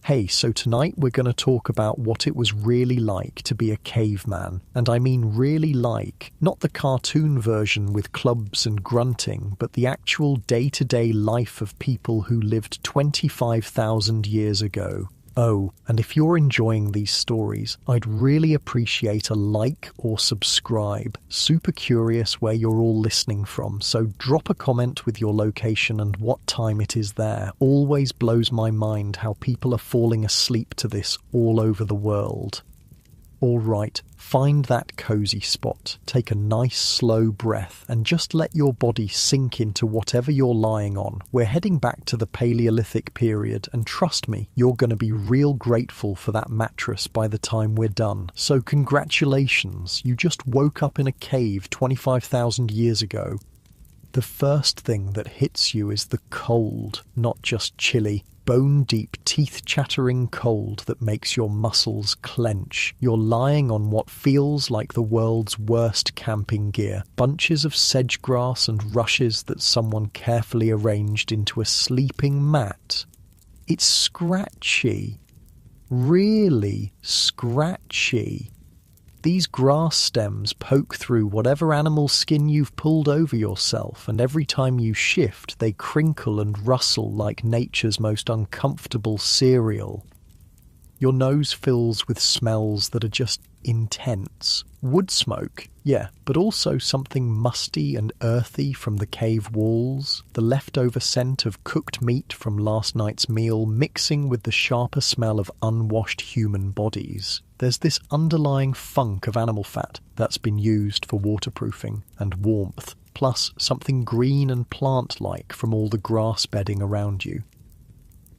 Hey, so tonight we're going to talk about what it was really like to be a caveman. And I mean really like, not the cartoon version with clubs and grunting, but the actual day-to-day life of people who lived 25,000 years ago. Oh, and if you're enjoying these stories, I'd really appreciate a like or subscribe. Super curious where you're all listening from, so drop a comment with your location and what time it is there. Always blows my mind how people are falling asleep to this all over the world. All right, find that cozy spot, take a nice slow breath and just let your body sink into whatever you're lying on. We're heading back to the Paleolithic period and trust me, you're going to be real grateful for that mattress by the time we're done. So congratulations, you just woke up in a cave 25,000 years ago. The first thing that hits you is the cold, not just chilly. Bone-deep, teeth-chattering cold that makes your muscles clench. You're lying on what feels like the world's worst camping gear. Bunches of sedge grass and rushes that someone carefully arranged into a sleeping mat. It's scratchy. Really scratchy. These grass stems poke through whatever animal skin you've pulled over yourself, and every time you shift, they crinkle and rustle like nature's most uncomfortable cereal. Your nose fills with smells that are just intense. Wood smoke, yeah, but also something musty and earthy from the cave walls, the leftover scent of cooked meat from last night's meal mixing with the sharper smell of unwashed human bodies. There's this underlying funk of animal fat that's been used for waterproofing and warmth, plus something green and plant-like from all the grass bedding around you.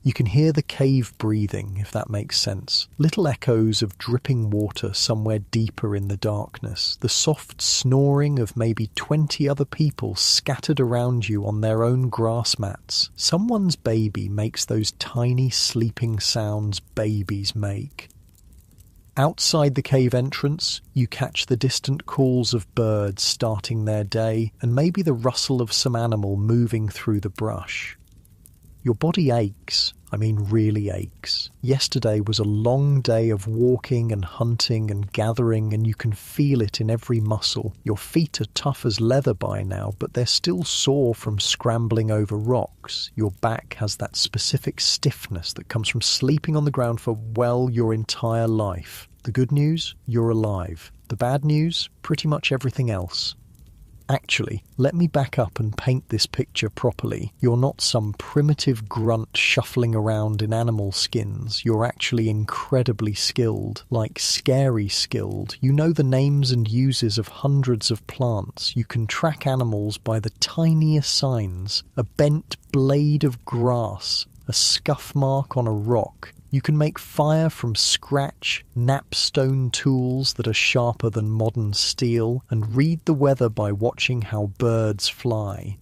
You can hear the cave breathing, if that makes sense. Little echoes of dripping water somewhere deeper in the darkness. The soft snoring of maybe 20 other people scattered around you on their own grass mats. Someone's baby makes those tiny sleeping sounds babies make. Outside the cave entrance, you catch the distant calls of birds starting their day, and maybe the rustle of some animal moving through the brush. Your body aches, I mean really aches. Yesterday was a long day of walking and hunting and gathering, and you can feel it in every muscle. Your feet are tough as leather by now, but they're still sore from scrambling over rocks. Your back has that specific stiffness that comes from sleeping on the ground for, well, your entire life. The good news? You're alive. The bad news? Pretty much everything else. Actually, let me back up and paint this picture properly. You're not some primitive grunt shuffling around in animal skins. You're actually incredibly skilled, like scary skilled. You know the names and uses of hundreds of plants. You can track animals by the tiniest signs. A bent blade of grass, a scuff mark on a rock. You can make fire from scratch, napstone tools that are sharper than modern steel, and read the weather by watching how birds fly.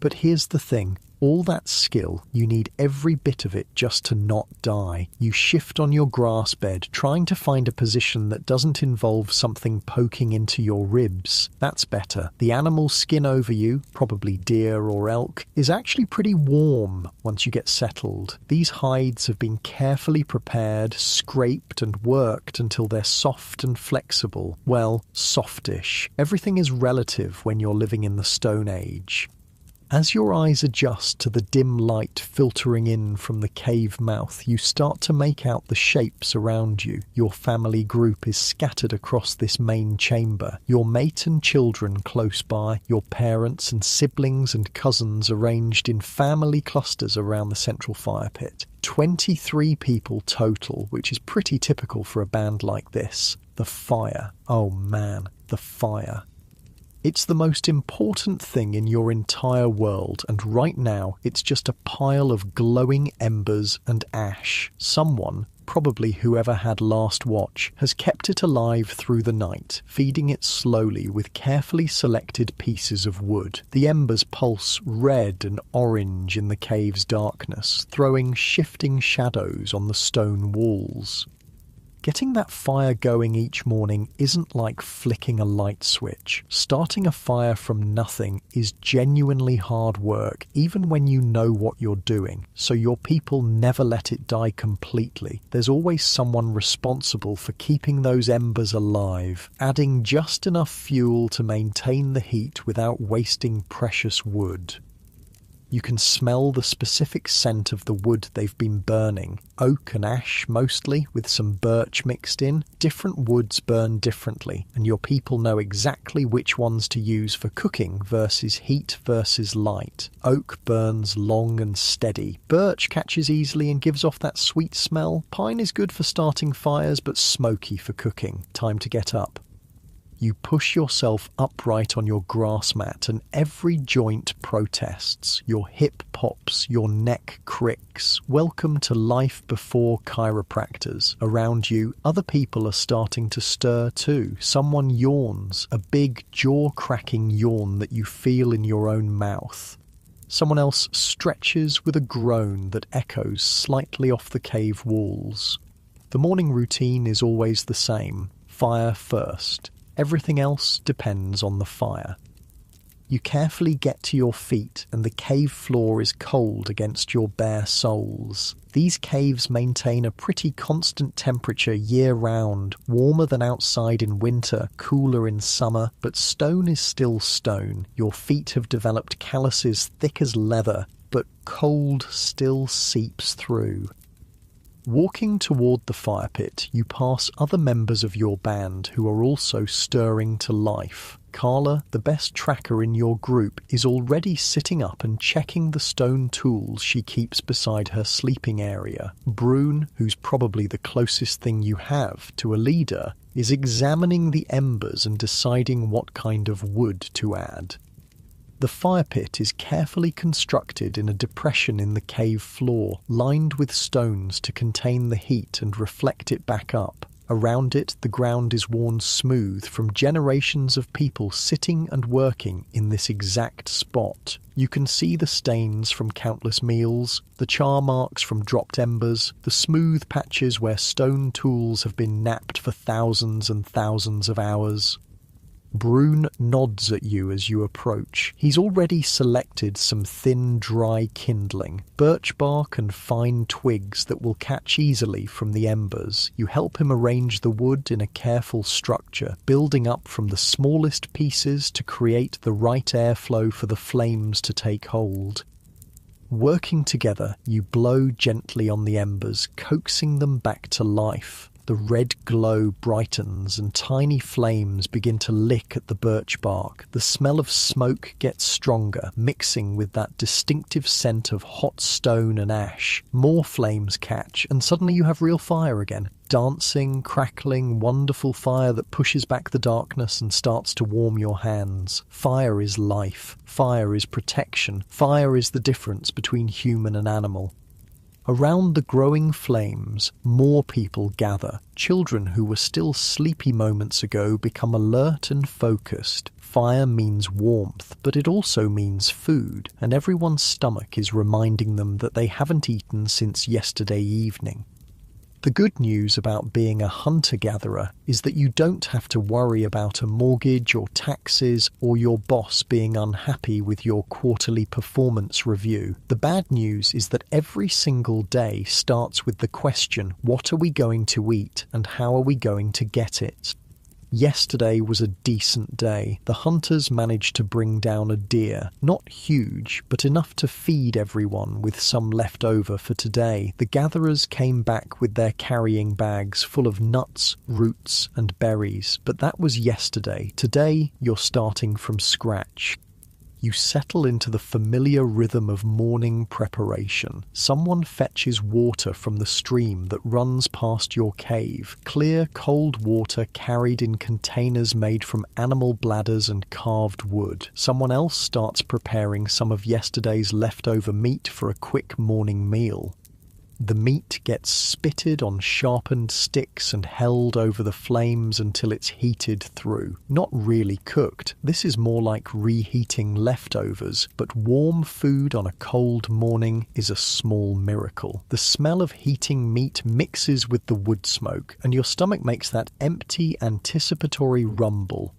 But here's the thing. All that skill, you need every bit of it just to not die. You shift on your grass bed, trying to find a position that doesn't involve something poking into your ribs. That's better. The animal skin over you, probably deer or elk, is actually pretty warm once you get settled. These hides have been carefully prepared, scraped and worked until they're soft and flexible. Well, softish. Everything is relative when you're living in the Stone Age. As your eyes adjust to the dim light filtering in from the cave mouth, you start to make out the shapes around you. Your family group is scattered across this main chamber. Your mate and children close by, your parents and siblings and cousins arranged in family clusters around the central fire pit. 23 people total, which is pretty typical for a band like this. The fire. Oh man, the fire. It's the most important thing in your entire world, and right now it's just a pile of glowing embers and ash. Someone, probably whoever had last watch, has kept it alive through the night, feeding it slowly with carefully selected pieces of wood. The embers pulse red and orange in the cave's darkness, throwing shifting shadows on the stone walls. Getting that fire going each morning isn't like flicking a light switch. Starting a fire from nothing is genuinely hard work, even when you know what you're doing, so your people never let it die completely. There's always someone responsible for keeping those embers alive, adding just enough fuel to maintain the heat without wasting precious wood. You can smell the specific scent of the wood they've been burning. Oak and ash mostly, with some birch mixed in. Different woods burn differently, and your people know exactly which ones to use for cooking versus heat versus light. Oak burns long and steady. Birch catches easily and gives off that sweet smell. Pine is good for starting fires but smoky for cooking. Time to get up. You push yourself upright on your grass mat and every joint protests. Your hip pops, your neck cricks. Welcome to life before chiropractors. Around you, other people are starting to stir too. Someone yawns, a big jaw-cracking yawn that you feel in your own mouth. Someone else stretches with a groan that echoes slightly off the cave walls. The morning routine is always the same. Fire first. Everything else depends on the fire. You carefully get to your feet and the cave floor is cold against your bare soles. These caves maintain a pretty constant temperature year-round, warmer than outside in winter, cooler in summer, but stone is still stone. Your feet have developed calluses thick as leather, but cold still seeps through. Walking toward the fire pit, you pass other members of your band who are also stirring to life. Carla, the best tracker in your group, is already sitting up and checking the stone tools she keeps beside her sleeping area. Brune, who's probably the closest thing you have to a leader, is examining the embers and deciding what kind of wood to add. The fire pit is carefully constructed in a depression in the cave floor, lined with stones to contain the heat and reflect it back up. Around it, the ground is worn smooth from generations of people sitting and working in this exact spot. You can see the stains from countless meals, the char marks from dropped embers, the smooth patches where stone tools have been knapped for thousands and thousands of hours. Brune nods at you as you approach. He's already selected some thin, dry kindling, birch bark and fine twigs that will catch easily from the embers. You help him arrange the wood in a careful structure, building up from the smallest pieces to create the right airflow for the flames to take hold. Working together, you blow gently on the embers, coaxing them back to life. The red glow brightens and tiny flames begin to lick at the birch bark. The smell of smoke gets stronger, mixing with that distinctive scent of hot stone and ash. More flames catch, and suddenly you have real fire again. Dancing, crackling, wonderful fire that pushes back the darkness and starts to warm your hands. Fire is life. Fire is protection. Fire is the difference between human and animal. Around the growing flames, more people gather. Children who were still sleepy moments ago become alert and focused. Fire means warmth, but it also means food, and everyone's stomach is reminding them that they haven't eaten since yesterday evening. The good news about being a hunter-gatherer is that you don't have to worry about a mortgage or taxes or your boss being unhappy with your quarterly performance review. The bad news is that every single day starts with the question, what are we going to eat and how are we going to get it? Yesterday was a decent day. The hunters managed to bring down a deer. Not huge, but enough to feed everyone with some left over for today. The gatherers came back with their carrying bags full of nuts, roots, and berries. But that was yesterday. Today, you're starting from scratch. You settle into the familiar rhythm of morning preparation. Someone fetches water from the stream that runs past your cave. Clear, cold water carried in containers made from animal bladders and carved wood. Someone else starts preparing some of yesterday's leftover meat for a quick morning meal. The meat gets spitted on sharpened sticks and held over the flames until it's heated through. Not really cooked. This is more like reheating leftovers, but warm food on a cold morning is a small miracle. The smell of heating meat mixes with the wood smoke, and your stomach makes that empty, anticipatory rumble.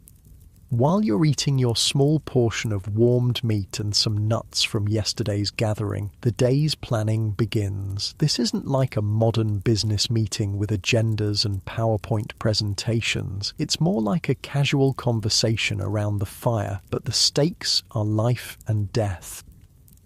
While you're eating your small portion of warmed meat and some nuts from yesterday's gathering, the day's planning begins. This isn't like a modern business meeting with agendas and PowerPoint presentations. It's more like a casual conversation around the fire, but the stakes are life and death.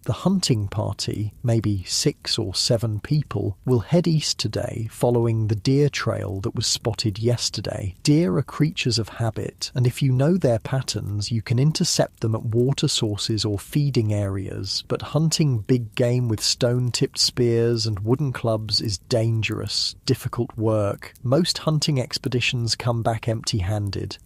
The hunting party, maybe 6 or 7 people, will head east today following the deer trail that was spotted yesterday. Deer are creatures of habit, and if you know their patterns, you can intercept them at water sources or feeding areas, but hunting big game with stone-tipped spears and wooden clubs is dangerous, difficult work. Most hunting expeditions come back empty-handed.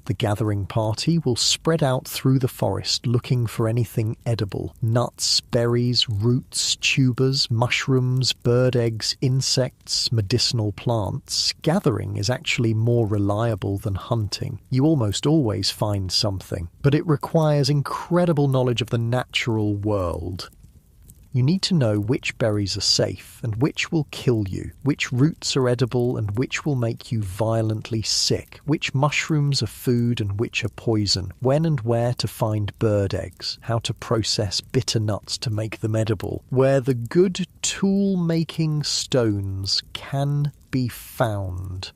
The gathering party will spread out through the forest looking for anything edible. Nuts, berries, roots, tubers, mushrooms, bird eggs, insects, medicinal plants. Gathering is actually more reliable than hunting. You almost always find something, but it requires incredible knowledge of the natural world. You need to know which berries are safe and which will kill you, which roots are edible and which will make you violently sick, which mushrooms are food and which are poison, when and where to find bird eggs, how to process bitter nuts to make them edible, where the good tool-making stones can be found.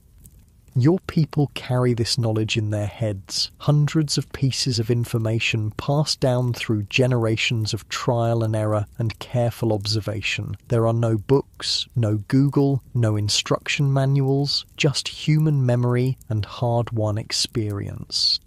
Your people carry this knowledge in their heads, hundreds of pieces of information passed down through generations of trial and error and careful observation. There are no books, no Google, no instruction manuals, just human memory and hard-won experience.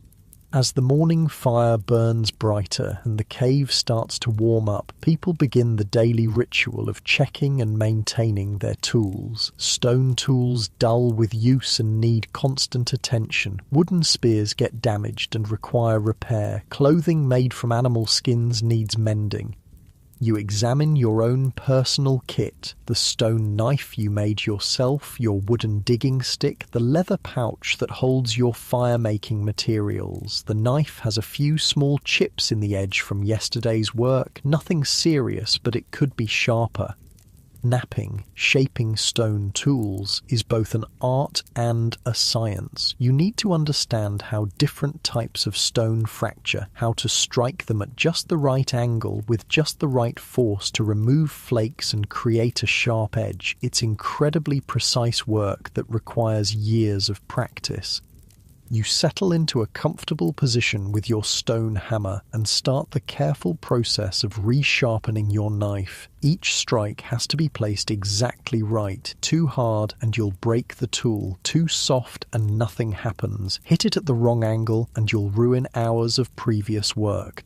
As the morning fire burns brighter and the cave starts to warm up, people begin the daily ritual of checking and maintaining their tools. Stone tools dull with use and need constant attention. Wooden spears get damaged and require repair. Clothing made from animal skins needs mending. You examine your own personal kit, the stone knife you made yourself, your wooden digging stick, the leather pouch that holds your fire-making materials. The knife has a few small chips in the edge from yesterday's work, nothing serious, but it could be sharper. Knapping, shaping stone tools, is both an art and a science. You need to understand how different types of stone fracture, how to strike them at just the right angle with just the right force to remove flakes and create a sharp edge. It's incredibly precise work that requires years of practice. You settle into a comfortable position with your stone hammer and start the careful process of resharpening your knife. Each strike has to be placed exactly right. Too hard and you'll break the tool. Too soft and nothing happens. Hit it at the wrong angle and you'll ruin hours of previous work.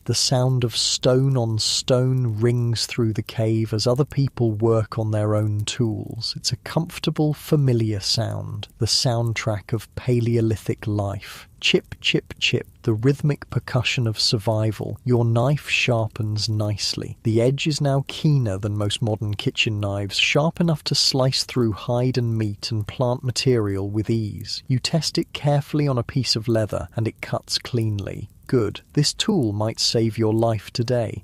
The sound of stone on stone rings through the cave as other people work on their own tools. It's a comfortable, familiar sound, the soundtrack of Paleolithic life. Chip, chip, chip, the rhythmic percussion of survival. Your knife sharpens nicely. The edge is now keener than most modern kitchen knives, sharp enough to slice through hide and meat and plant material with ease. You test it carefully on a piece of leather, and it cuts cleanly. Good. This tool might save your life today.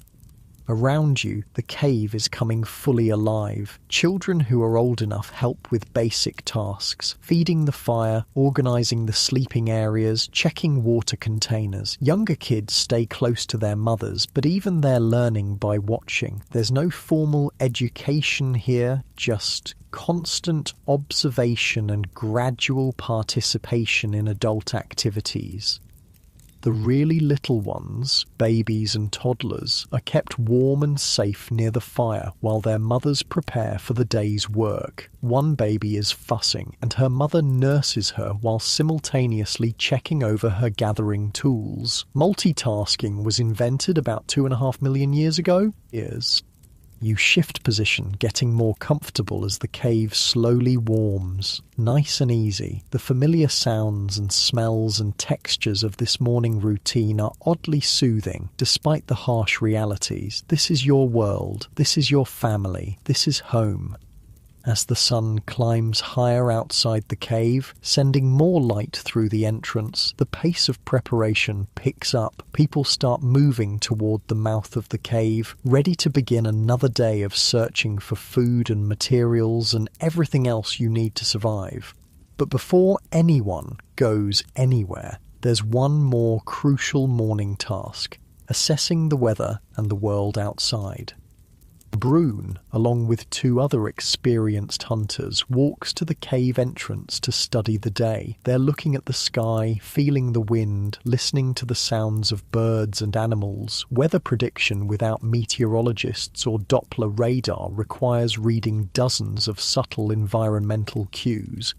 Around you, the cave is coming fully alive. Children who are old enough help with basic tasks, feeding the fire, organising the sleeping areas, checking water containers. Younger kids stay close to their mothers, but even they're learning by watching. There's no formal education here, just constant observation and gradual participation in adult activities. The really little ones, babies and toddlers, are kept warm and safe near the fire while their mothers prepare for the day's work. One baby is fussing, and her mother nurses her while simultaneously checking over her gathering tools. Multitasking was invented about 2.5 million years ago. You shift position, getting more comfortable as the cave slowly warms. Nice and easy, the familiar sounds and smells and textures of this morning routine are oddly soothing, despite the harsh realities. This is your world, this is your family, this is home. As the sun climbs higher outside the cave, sending more light through the entrance, the pace of preparation picks up. People start moving toward the mouth of the cave, ready to begin another day of searching for food and materials and everything else you need to survive. But before anyone goes anywhere, there's one more crucial morning task: assessing the weather and the world outside. Brune, along with 2 other experienced hunters, walks to the cave entrance to study the day. They're looking at the sky, feeling the wind, listening to the sounds of birds and animals. Weather prediction without meteorologists or Doppler radar requires reading dozens of subtle environmental cues.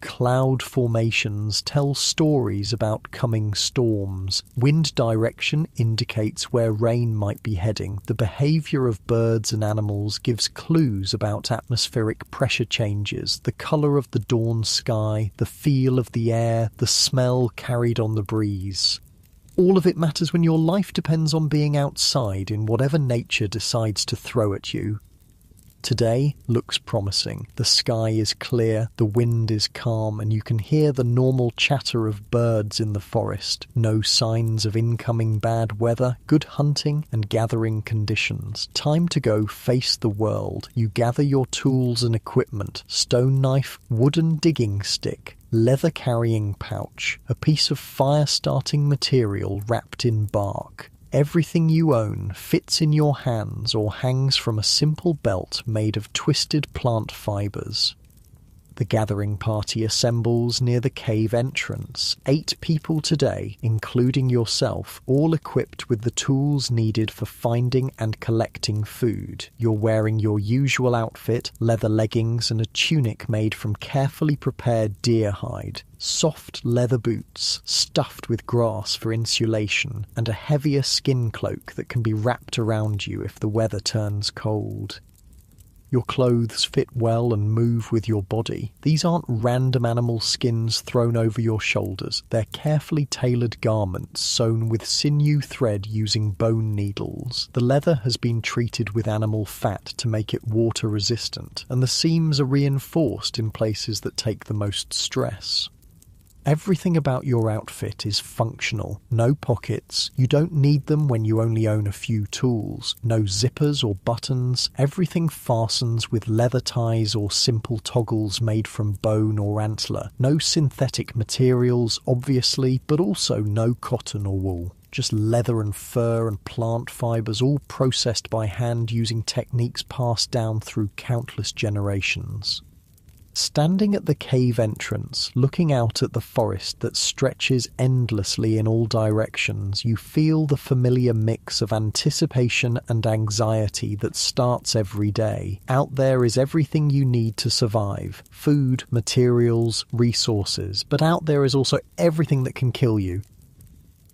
Cloud formations tell stories about coming storms. Wind direction indicates where rain might be heading. The behavior of birds and animals gives clues about atmospheric pressure changes, the color of the dawn sky, the feel of the air, the smell carried on the breeze. All of it matters when your life depends on being outside in whatever nature decides to throw at you. Today looks promising. The sky is clear, the wind is calm, and you can hear the normal chatter of birds in the forest. No signs of incoming bad weather, good hunting and gathering conditions. Time to go face the world. You gather your tools and equipment: stone knife, wooden digging stick, leather carrying pouch, a piece of fire-starting material wrapped in bark. Everything you own fits in your hands or hangs from a simple belt made of twisted plant fibers. The gathering party assembles near the cave entrance. 8 people today, including yourself, all equipped with the tools needed for finding and collecting food. You're wearing your usual outfit, leather leggings and a tunic made from carefully prepared deer hide. Soft leather boots, stuffed with grass for insulation, and a heavier skin cloak that can be wrapped around you if the weather turns cold. Your clothes fit well and move with your body. These aren't random animal skins thrown over your shoulders. They're carefully tailored garments sewn with sinew thread using bone needles. The leather has been treated with animal fat to make it water resistant, and the seams are reinforced in places that take the most stress. Everything about your outfit is functional. No pockets. You don't need them when you only own a few tools. No zippers or buttons. Everything fastens with leather ties or simple toggles made from bone or antler. No synthetic materials, obviously, but also no cotton or wool. Just leather and fur and plant fibers, all processed by hand using techniques passed down through countless generations. Standing at the cave entrance, looking out at the forest that stretches endlessly in all directions, you feel the familiar mix of anticipation and anxiety that starts every day. Out there is everything you need to survive: food, materials, resources. But out there is also everything that can kill you.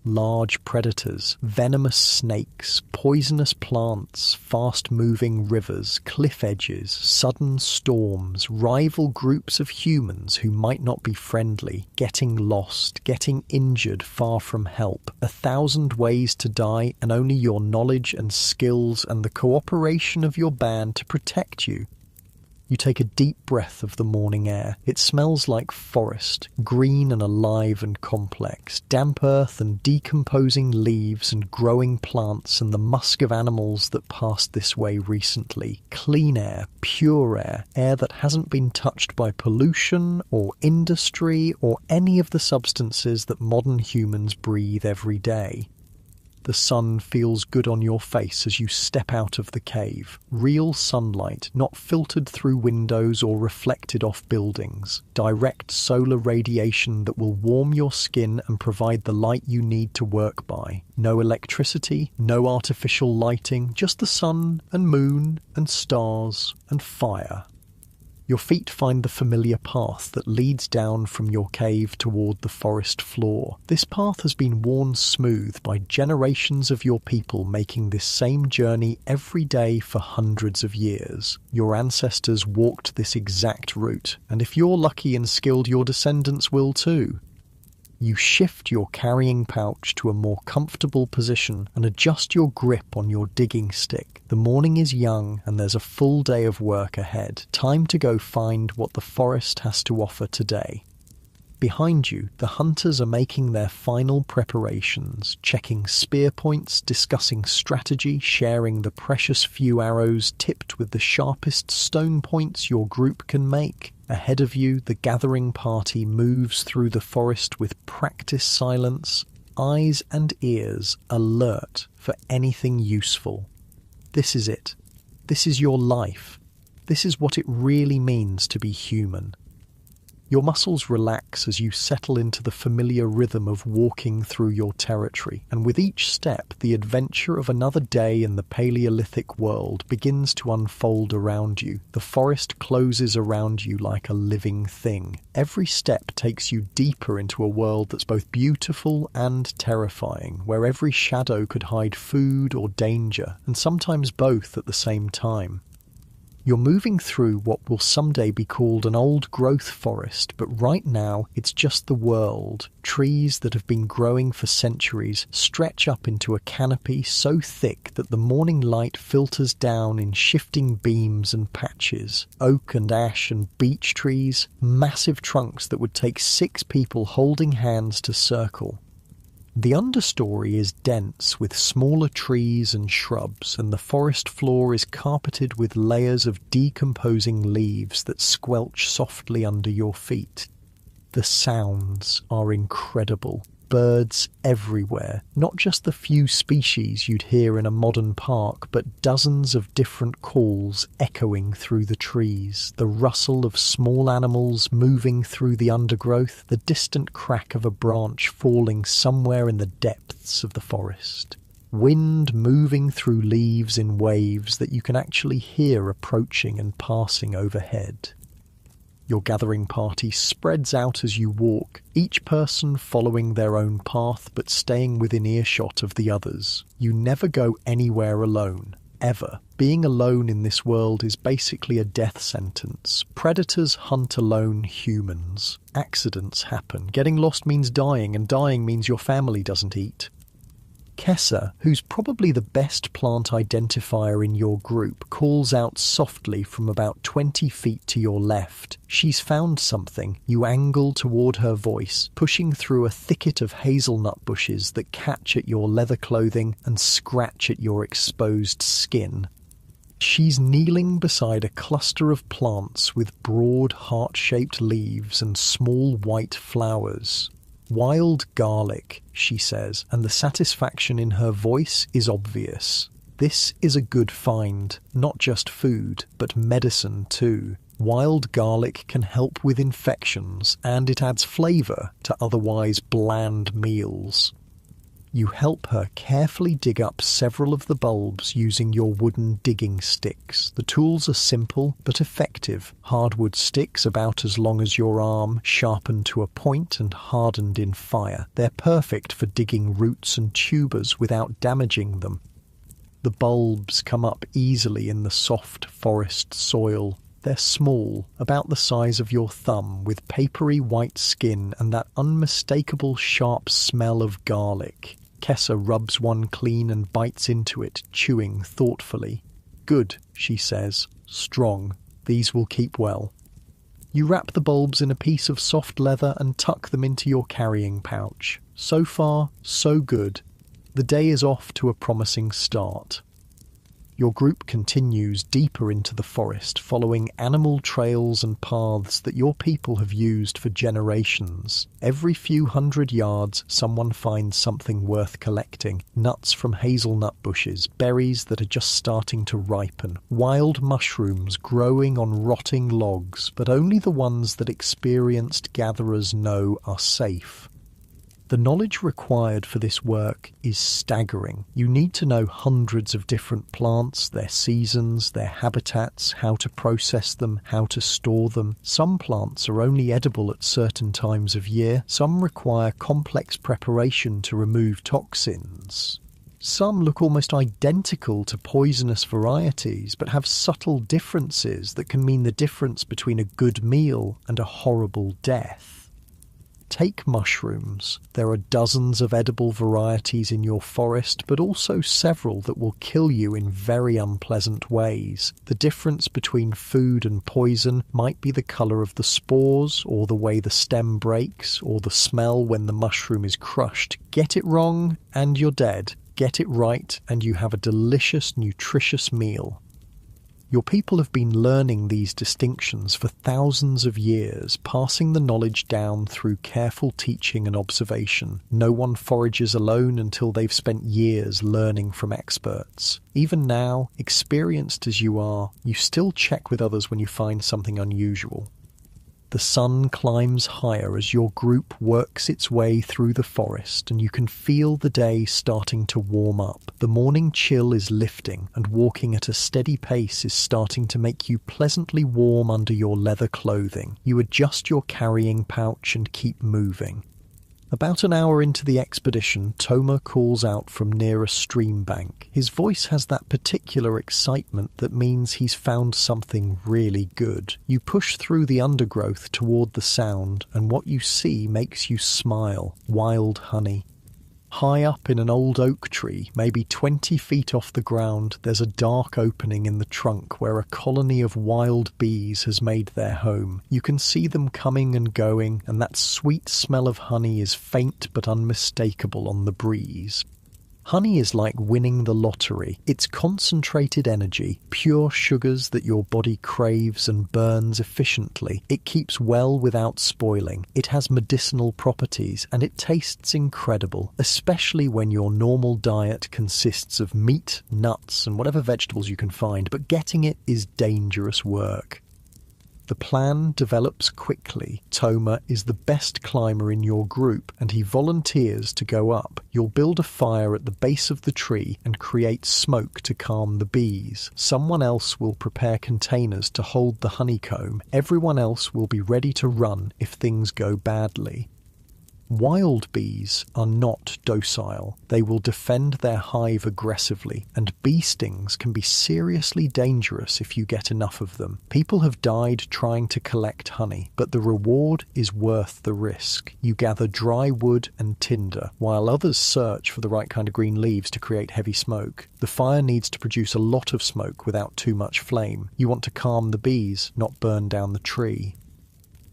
Large predators, venomous snakes, poisonous plants, fast-moving rivers, cliff edges, sudden storms, rival groups of humans who might not be friendly, getting lost, getting injured far from help, 1,000 ways to die, and only your knowledge and skills and the cooperation of your band to protect you. You take a deep breath of the morning air. It smells like forest, green and alive and complex, damp earth and decomposing leaves and growing plants and the musk of animals that passed this way recently. Clean air, pure air, air that hasn't been touched by pollution or industry or any of the substances that modern humans breathe every day. The sun feels good on your face as you step out of the cave. Real sunlight, not filtered through windows or reflected off buildings. Direct solar radiation that will warm your skin and provide the light you need to work by. No electricity, no artificial lighting, just the sun and moon and stars and fire. Your feet find the familiar path that leads down from your cave toward the forest floor. This path has been worn smooth by generations of your people making this same journey every day for hundreds of years. Your ancestors walked this exact route, and if you're lucky and skilled, your descendants will too. You shift your carrying pouch to a more comfortable position and adjust your grip on your digging stick. The morning is young and there's a full day of work ahead. Time to go find what the forest has to offer today. Behind you, the hunters are making their final preparations, checking spear points, discussing strategy, sharing the precious few arrows tipped with the sharpest stone points your group can make. Ahead of you, the gathering party moves through the forest with practiced silence, eyes and ears alert for anything useful. This is it. This is your life. This is what it really means to be human. Your muscles relax as you settle into the familiar rhythm of walking through your territory, and with each step, the adventure of another day in the Paleolithic world begins to unfold around you. The forest closes around you like a living thing. Every step takes you deeper into a world that's both beautiful and terrifying, where every shadow could hide food or danger, and sometimes both at the same time. You're moving through what will someday be called an old-growth forest, but right now it's just the world. Trees that have been growing for centuries stretch up into a canopy so thick that the morning light filters down in shifting beams and patches. Oak and ash and beech trees, massive trunks that would take 6 people holding hands to circle. The understory is dense with smaller trees and shrubs, and the forest floor is carpeted with layers of decomposing leaves that squelch softly under your feet. The sounds are incredible. Birds everywhere, not just the few species you'd hear in a modern park, but dozens of different calls echoing through the trees, the rustle of small animals moving through the undergrowth, the distant crack of a branch falling somewhere in the depths of the forest. Wind moving through leaves in waves that you can actually hear approaching and passing overhead. Your gathering party spreads out as you walk, each person following their own path but staying within earshot of the others. You never go anywhere alone, ever. Being alone in this world is basically a death sentence. Predators hunt alone humans. Accidents happen. Getting lost means dying, and dying means your family doesn't eat. Kessa, who's probably the best plant identifier in your group, calls out softly from about 20 feet to your left. She's found something. You angle toward her voice, pushing through a thicket of hazelnut bushes that catch at your leather clothing and scratch at your exposed skin. She's kneeling beside a cluster of plants with broad heart-shaped leaves and small white flowers. "Wild garlic," she says, and the satisfaction in her voice is obvious. This is a good find, not just food, but medicine too. Wild garlic can help with infections, and it adds flavour to otherwise bland meals. You help her carefully dig up several of the bulbs using your wooden digging sticks. The tools are simple but effective. Hardwood sticks about as long as your arm, sharpened to a point and hardened in fire. They're perfect for digging roots and tubers without damaging them. The bulbs come up easily in the soft forest soil. They're small, about the size of your thumb, with papery white skin and that unmistakable sharp smell of garlic. Kessa rubs one clean and bites into it, chewing thoughtfully. "Good," she says. "Strong. These will keep well." You wrap the bulbs in a piece of soft leather and tuck them into your carrying pouch. So far, so good. The day is off to a promising start. Your group continues deeper into the forest, following animal trails and paths that your people have used for generations. Every few hundred yards, someone finds something worth collecting. Nuts from hazelnut bushes, berries that are just starting to ripen, wild mushrooms growing on rotting logs, but only the ones that experienced gatherers know are safe. The knowledge required for this work is staggering. You need to know hundreds of different plants, their seasons, their habitats, how to process them, how to store them. Some plants are only edible at certain times of year. Some require complex preparation to remove toxins. Some look almost identical to poisonous varieties, but have subtle differences that can mean the difference between a good meal and a horrible death. Take mushrooms. There are dozens of edible varieties in your forest, but also several that will kill you in very unpleasant ways. The difference between food and poison might be the colour of the spores, or the way the stem breaks, or the smell when the mushroom is crushed. Get it wrong, and you're dead. Get it right, and you have a delicious, nutritious meal. Your people have been learning these distinctions for thousands of years, passing the knowledge down through careful teaching and observation. No one forages alone until they've spent years learning from experts. Even now, experienced as you are, you still check with others when you find something unusual. The sun climbs higher as your group works its way through the forest, and you can feel the day starting to warm up. The morning chill is lifting, and walking at a steady pace is starting to make you pleasantly warm under your leather clothing. You adjust your carrying pouch and keep moving. About an hour into the expedition, Toma calls out from near a stream bank. His voice has that particular excitement that means he's found something really good. You push through the undergrowth toward the sound, and what you see makes you smile. Wild honey. High up in an old oak tree, maybe 20 feet off the ground, there's a dark opening in the trunk where a colony of wild bees has made their home. You can see them coming and going, and that sweet smell of honey is faint but unmistakable on the breeze. Honey is like winning the lottery. It's concentrated energy, pure sugars that your body craves and burns efficiently. It keeps well without spoiling. It has medicinal properties, and it tastes incredible, especially when your normal diet consists of meat, nuts, and whatever vegetables you can find, but getting it is dangerous work. The plan develops quickly. Toma is the best climber in your group, and he volunteers to go up. You'll build a fire at the base of the tree and create smoke to calm the bees. Someone else will prepare containers to hold the honeycomb. Everyone else will be ready to run if things go badly. Wild bees are not docile. They will defend their hive aggressively, and bee stings can be seriously dangerous if you get enough of them. People have died trying to collect honey, but the reward is worth the risk. You gather dry wood and tinder, while others search for the right kind of green leaves to create heavy smoke. The fire needs to produce a lot of smoke without too much flame. You want to calm the bees, not burn down the tree.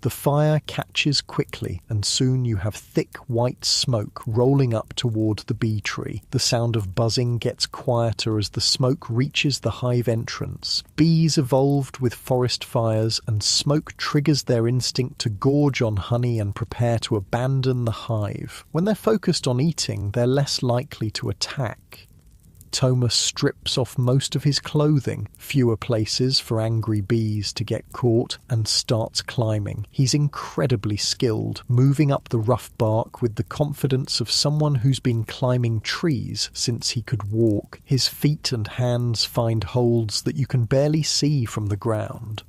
The fire catches quickly, and soon you have thick white smoke rolling up toward the bee tree. The sound of buzzing gets quieter as the smoke reaches the hive entrance. Bees evolved with forest fires, and smoke triggers their instinct to gorge on honey and prepare to abandon the hive. When they're focused on eating, they're less likely to attack. Toma strips off most of his clothing, fewer places for angry bees to get caught, and starts climbing. He's incredibly skilled, moving up the rough bark with the confidence of someone who's been climbing trees since he could walk. His feet and hands find holds that you can barely see from the ground.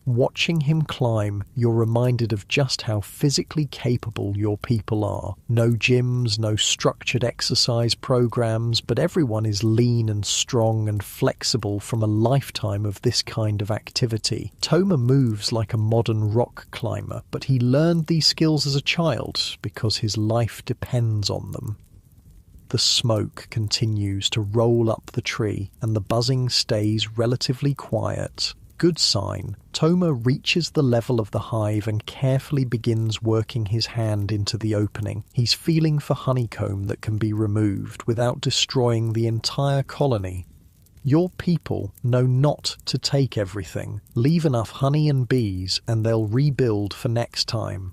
Watching him climb, you're reminded of just how physically capable your people are. No gyms, no structured exercise programs, but everyone is lean and strong and flexible from a lifetime of this kind of activity. Toma moves like a modern rock climber, but he learned these skills as a child because his life depends on them. The smoke continues to roll up the tree, and the buzzing stays relatively quiet. Good sign. Toma reaches the level of the hive and carefully begins working his hand into the opening. He's feeling for honeycomb that can be removed without destroying the entire colony. Your people know not to take everything. Leave enough honey and bees and they'll rebuild for next time.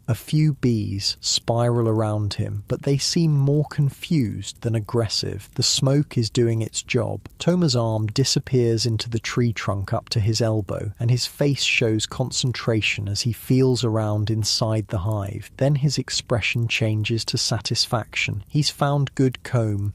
A few bees spiral around him, but they seem more confused than aggressive. The smoke is doing its job. Toma's arm disappears into the tree trunk up to his elbow, and his face shows concentration as he feels around inside the hive. Then his expression changes to satisfaction. He's found good comb.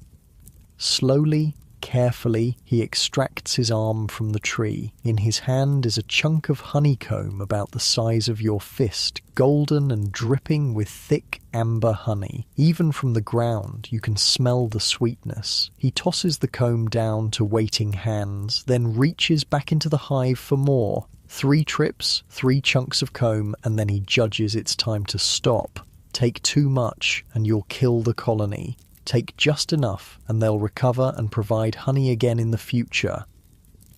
Slowly, carefully, he extracts his arm from the tree. In his hand is a chunk of honeycomb about the size of your fist, golden and dripping with thick amber honey. Even from the ground, you can smell the sweetness. He tosses the comb down to waiting hands, then reaches back into the hive for more. 3 trips, 3 chunks of comb, and then he judges it's time to stop. Take too much, and you'll kill the colony. Take just enough and they'll recover and provide honey again in the future.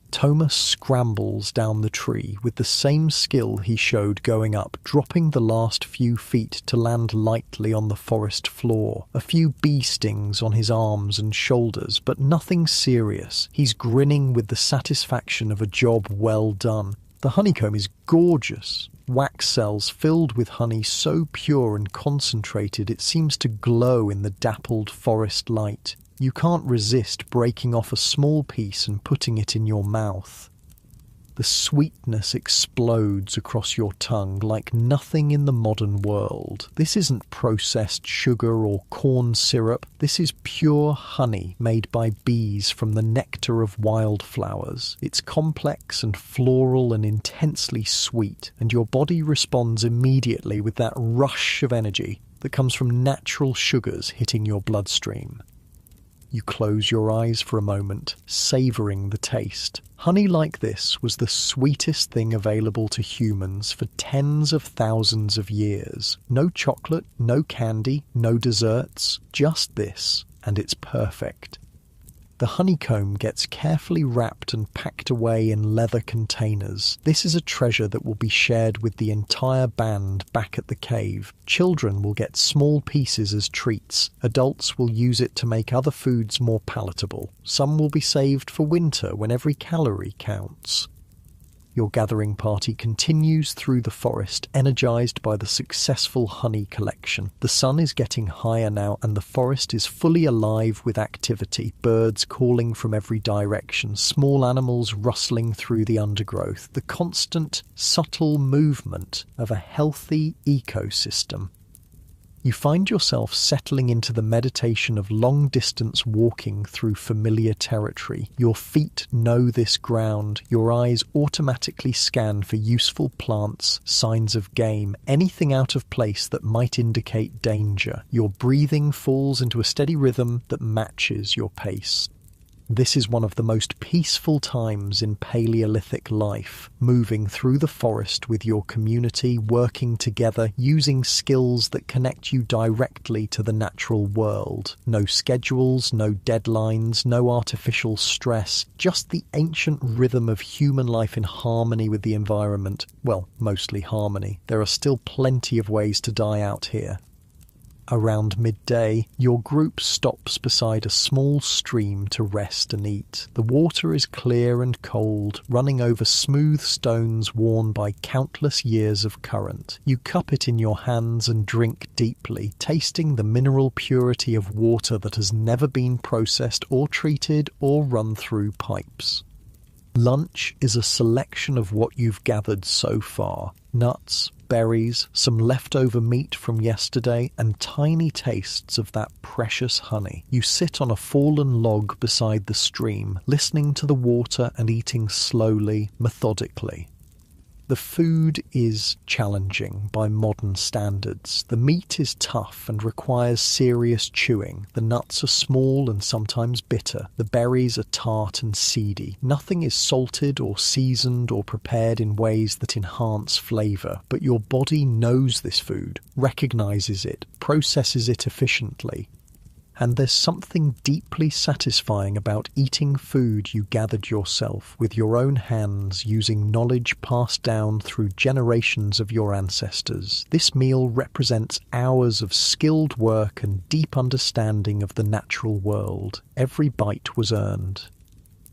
Toma scrambles down the tree with the same skill he showed going up, dropping the last few feet to land lightly on the forest floor. A few bee stings on his arms and shoulders, but nothing serious. He's grinning with the satisfaction of a job well done. The honeycomb is gorgeous. Wax cells filled with honey so pure and concentrated it seems to glow in the dappled forest light. You can't resist breaking off a small piece and putting it in your mouth. The sweetness explodes across your tongue like nothing in the modern world. This isn't processed sugar or corn syrup. This is pure honey made by bees from the nectar of wildflowers. It's complex and floral and intensely sweet, and your body responds immediately with that rush of energy that comes from natural sugars hitting your bloodstream. You close your eyes for a moment, savouring the taste. Honey like this was the sweetest thing available to humans for tens of thousands of years. No chocolate, no candy, no desserts, just this, and it's perfect. The honeycomb gets carefully wrapped and packed away in leather containers. This is a treasure that will be shared with the entire band back at the cave. Children will get small pieces as treats. Adults will use it to make other foods more palatable. Some will be saved for winter when every calorie counts. Your gathering party continues through the forest, energized by the successful honey collection. The sun is getting higher now, and the forest is fully alive with activity. Birds calling from every direction, small animals rustling through the undergrowth. The constant, subtle movement of a healthy ecosystem. You find yourself settling into the meditation of long-distance walking through familiar territory. Your feet know this ground. Your eyes automatically scan for useful plants, signs of game, anything out of place that might indicate danger. Your breathing falls into a steady rhythm that matches your pace. This is one of the most peaceful times in Paleolithic life, moving through the forest with your community, working together, using skills that connect you directly to the natural world. No schedules, no deadlines, no artificial stress, just the ancient rhythm of human life in harmony with the environment. Well, mostly harmony. There are still plenty of ways to die out here. Around midday, your group stops beside a small stream to rest and eat. The water is clear and cold, running over smooth stones worn by countless years of current. You cup it in your hands and drink deeply, tasting the mineral purity of water that has never been processed or treated or run through pipes. Lunch is a selection of what you've gathered so far. Nuts, berries, some leftover meat from yesterday, and tiny tastes of that precious honey. You sit on a fallen log beside the stream, listening to the water and eating slowly, methodically. The food is challenging by modern standards. The meat is tough and requires serious chewing. The nuts are small and sometimes bitter. The berries are tart and seedy. Nothing is salted or seasoned or prepared in ways that enhance flavour. But your body knows this food, recognises it, processes it efficiently. And there's something deeply satisfying about eating food you gathered yourself with your own hands, using knowledge passed down through generations of your ancestors. This meal represents hours of skilled work and deep understanding of the natural world. Every bite was earned.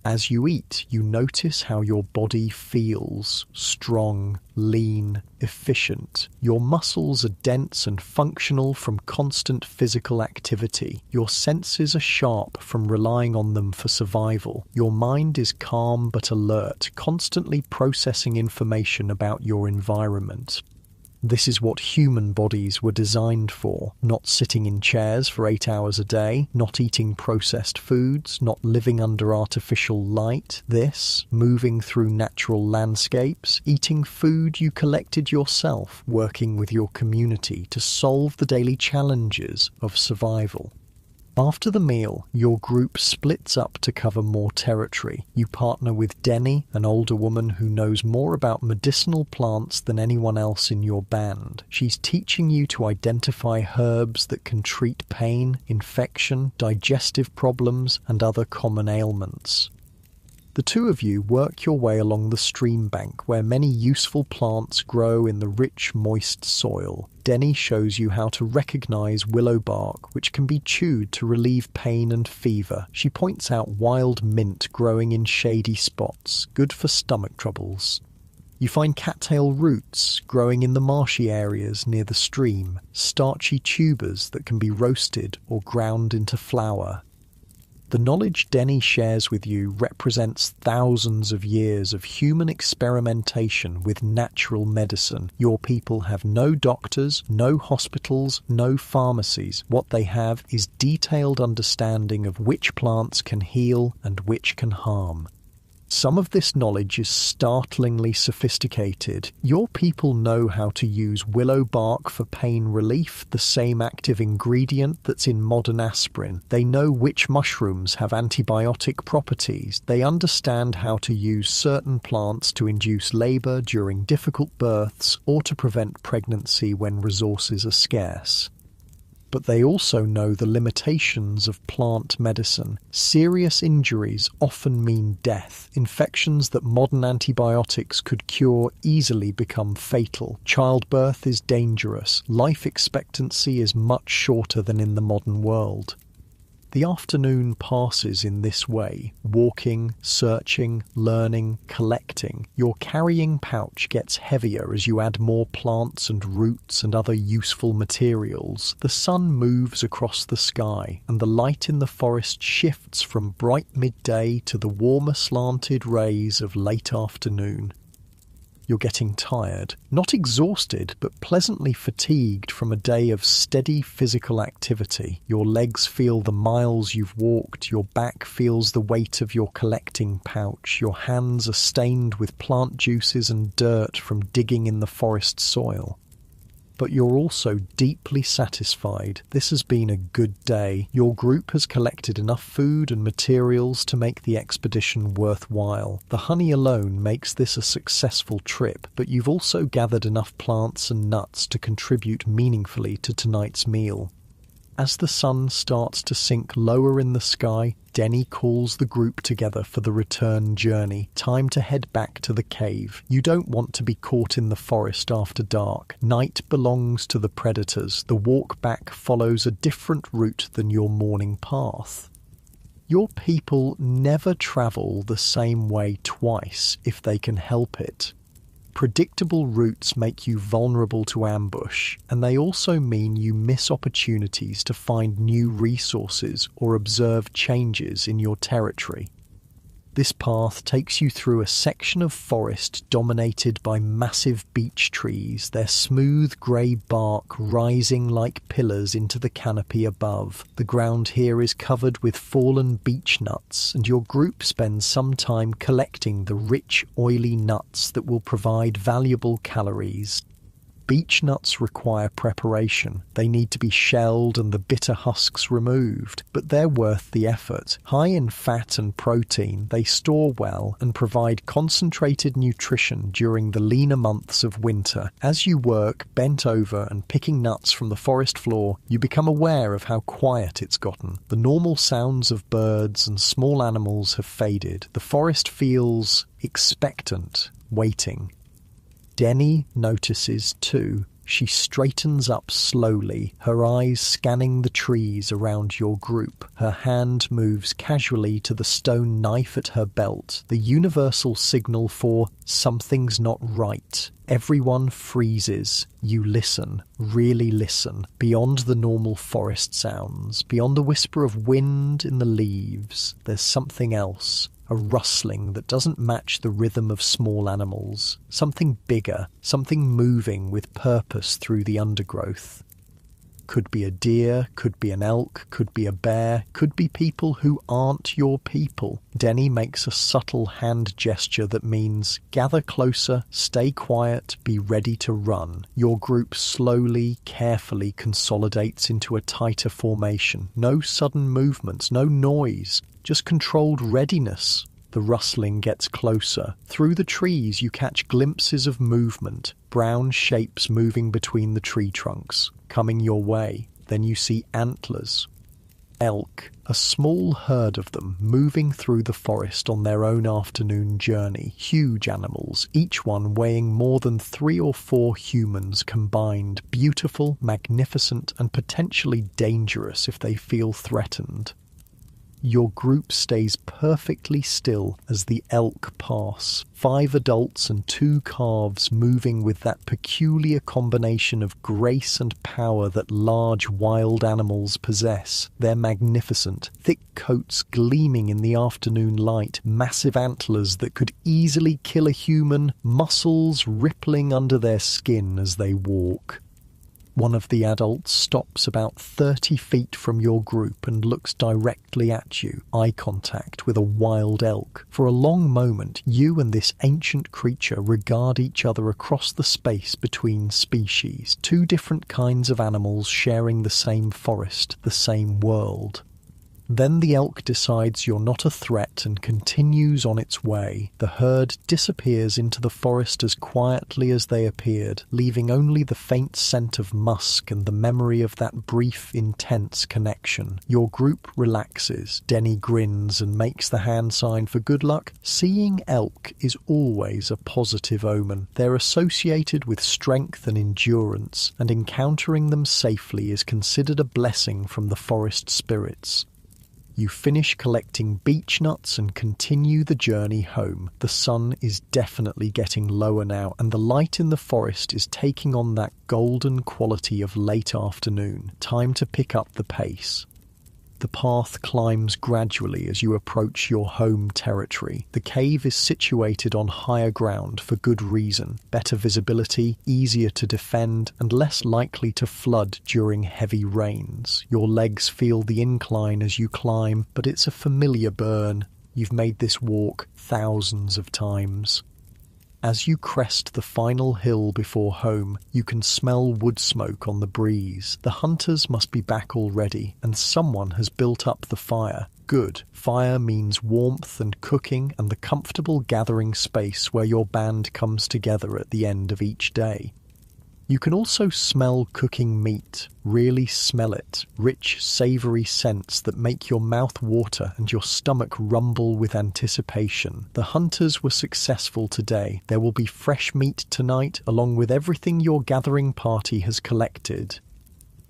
As you eat, you notice how your body feels: strong, lean, efficient. Your muscles are dense and functional from constant physical activity. Your senses are sharp from relying on them for survival. Your mind is calm but alert, constantly processing information about your environment. This is what human bodies were designed for: not sitting in chairs for 8 hours a day, not eating processed foods, not living under artificial light. This, moving through natural landscapes, eating food you collected yourself, working with your community to solve the daily challenges of survival. After the meal, your group splits up to cover more territory. You partner with Denny, an older woman who knows more about medicinal plants than anyone else in your band. She's teaching you to identify herbs that can treat pain, infection, digestive problems, and other common ailments. The two of you work your way along the stream bank where many useful plants grow in the rich, moist soil. Denny shows you how to recognize willow bark, which can be chewed to relieve pain and fever. She points out wild mint growing in shady spots, good for stomach troubles. You find cattail roots growing in the marshy areas near the stream, starchy tubers that can be roasted or ground into flour. The knowledge Denny shares with you represents thousands of years of human experimentation with natural medicine. Your people have no doctors, no hospitals, no pharmacies. What they have is detailed understanding of which plants can heal and which can harm. Some of this knowledge is startlingly sophisticated. Your people know how to use willow bark for pain relief, the same active ingredient that's in modern aspirin. They know which mushrooms have antibiotic properties. They understand how to use certain plants to induce labor during difficult births or to prevent pregnancy when resources are scarce. But they also know the limitations of plant medicine. Serious injuries often mean death. Infections that modern antibiotics could cure easily become fatal. Childbirth is dangerous. Life expectancy is much shorter than in the modern world. The afternoon passes in this way: walking, searching, learning, collecting. Your carrying pouch gets heavier as you add more plants and roots and other useful materials. The sun moves across the sky, and the light in the forest shifts from bright midday to the warmer slanted rays of late afternoon. You're getting tired, not exhausted, but pleasantly fatigued from a day of steady physical activity. Your legs feel the miles you've walked, your back feels the weight of your collecting pouch, your hands are stained with plant juices and dirt from digging in the forest soil. But you're also deeply satisfied. This has been a good day. Your group has collected enough food and materials to make the expedition worthwhile. The honey alone makes this a successful trip, but you've also gathered enough plants and nuts to contribute meaningfully to tonight's meal. As the sun starts to sink lower in the sky, Denny calls the group together for the return journey. Time to head back to the cave. You don't want to be caught in the forest after dark. Night belongs to the predators. The walk back follows a different route than your morning path. Your people never travel the same way twice if they can help it. Predictable routes make you vulnerable to ambush, and they also mean you miss opportunities to find new resources or observe changes in your territory. This path takes you through a section of forest dominated by massive beech trees, their smooth grey bark rising like pillars into the canopy above. The ground here is covered with fallen beech nuts, and your group spends some time collecting the rich, oily nuts that will provide valuable calories. Beech nuts require preparation. They need to be shelled and the bitter husks removed, but they're worth the effort. High in fat and protein, they store well and provide concentrated nutrition during the leaner months of winter. As you work bent over and picking nuts from the forest floor, you become aware of how quiet it's gotten. The normal sounds of birds and small animals have faded. The forest feels expectant, waiting. Denny notices too. She straightens up slowly, her eyes scanning the trees around your group. Her hand moves casually to the stone knife at her belt, the universal signal for something's not right. Everyone freezes. You listen, really listen, beyond the normal forest sounds, beyond the whisper of wind in the leaves. There's something else. A rustling that doesn't match the rhythm of small animals. Something bigger, something moving with purpose through the undergrowth. Could be a deer, could be an elk, could be a bear, could be people who aren't your people. Denny makes a subtle hand gesture that means gather closer, stay quiet, be ready to run. Your group slowly, carefully consolidates into a tighter formation. No sudden movements, no noise, just controlled readiness. The rustling gets closer. Through the trees you catch glimpses of movement, brown shapes moving between the tree trunks, coming your way. Then you see antlers. Elk, a small herd of them moving through the forest on their own afternoon journey. Huge animals, each one weighing more than 3 or 4 humans combined. Beautiful, magnificent, and potentially dangerous if they feel threatened. Your group stays perfectly still as the elk pass. 5 adults and 2 calves moving with that peculiar combination of grace and power that large wild animals possess. They're magnificent, thick coats gleaming in the afternoon light, massive antlers that could easily kill a human, muscles rippling under their skin as they walk. One of the adults stops about 30 feet from your group and looks directly at you, eye contact with a wild elk. For a long moment, you and this ancient creature regard each other across the space between species, 2 different kinds of animals sharing the same forest, the same world. Then the elk decides you're not a threat and continues on its way. The herd disappears into the forest as quietly as they appeared, leaving only the faint scent of musk and the memory of that brief, intense connection. Your group relaxes. Denny grins and makes the hand sign for good luck. Seeing elk is always a positive omen. They're associated with strength and endurance, and encountering them safely is considered a blessing from the forest spirits. You finish collecting beech nuts and continue the journey home. The sun is definitely getting lower now, and the light in the forest is taking on that golden quality of late afternoon. Time to pick up the pace. The path climbs gradually as you approach your home territory. The cave is situated on higher ground for good reason. Better visibility, easier to defend, and less likely to flood during heavy rains. Your legs feel the incline as you climb, but it's a familiar burn. You've made this walk thousands of times. As you crest the final hill before home, you can smell wood smoke on the breeze. The hunters must be back already, and someone has built up the fire. Good. Fire means warmth and cooking and the comfortable gathering space where your band comes together at the end of each day. You can also smell cooking meat, really smell it, rich, savoury scents that make your mouth water and your stomach rumble with anticipation. The hunters were successful today. There will be fresh meat tonight, along with everything your gathering party has collected.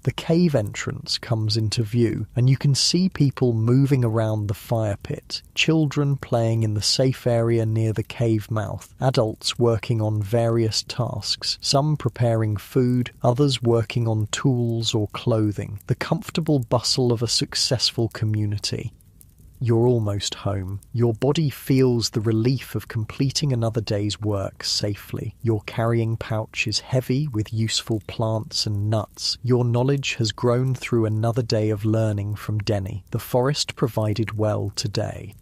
The cave entrance comes into view, and you can see people moving around the fire pit, children playing in the safe area near the cave mouth, adults working on various tasks, some preparing food, others working on tools or clothing, the comfortable bustle of a successful community. You're almost home. Your body feels the relief of completing another day's work safely. Your carrying pouch is heavy with useful plants and nuts. Your knowledge has grown through another day of learning from Denny. The forest provided well today.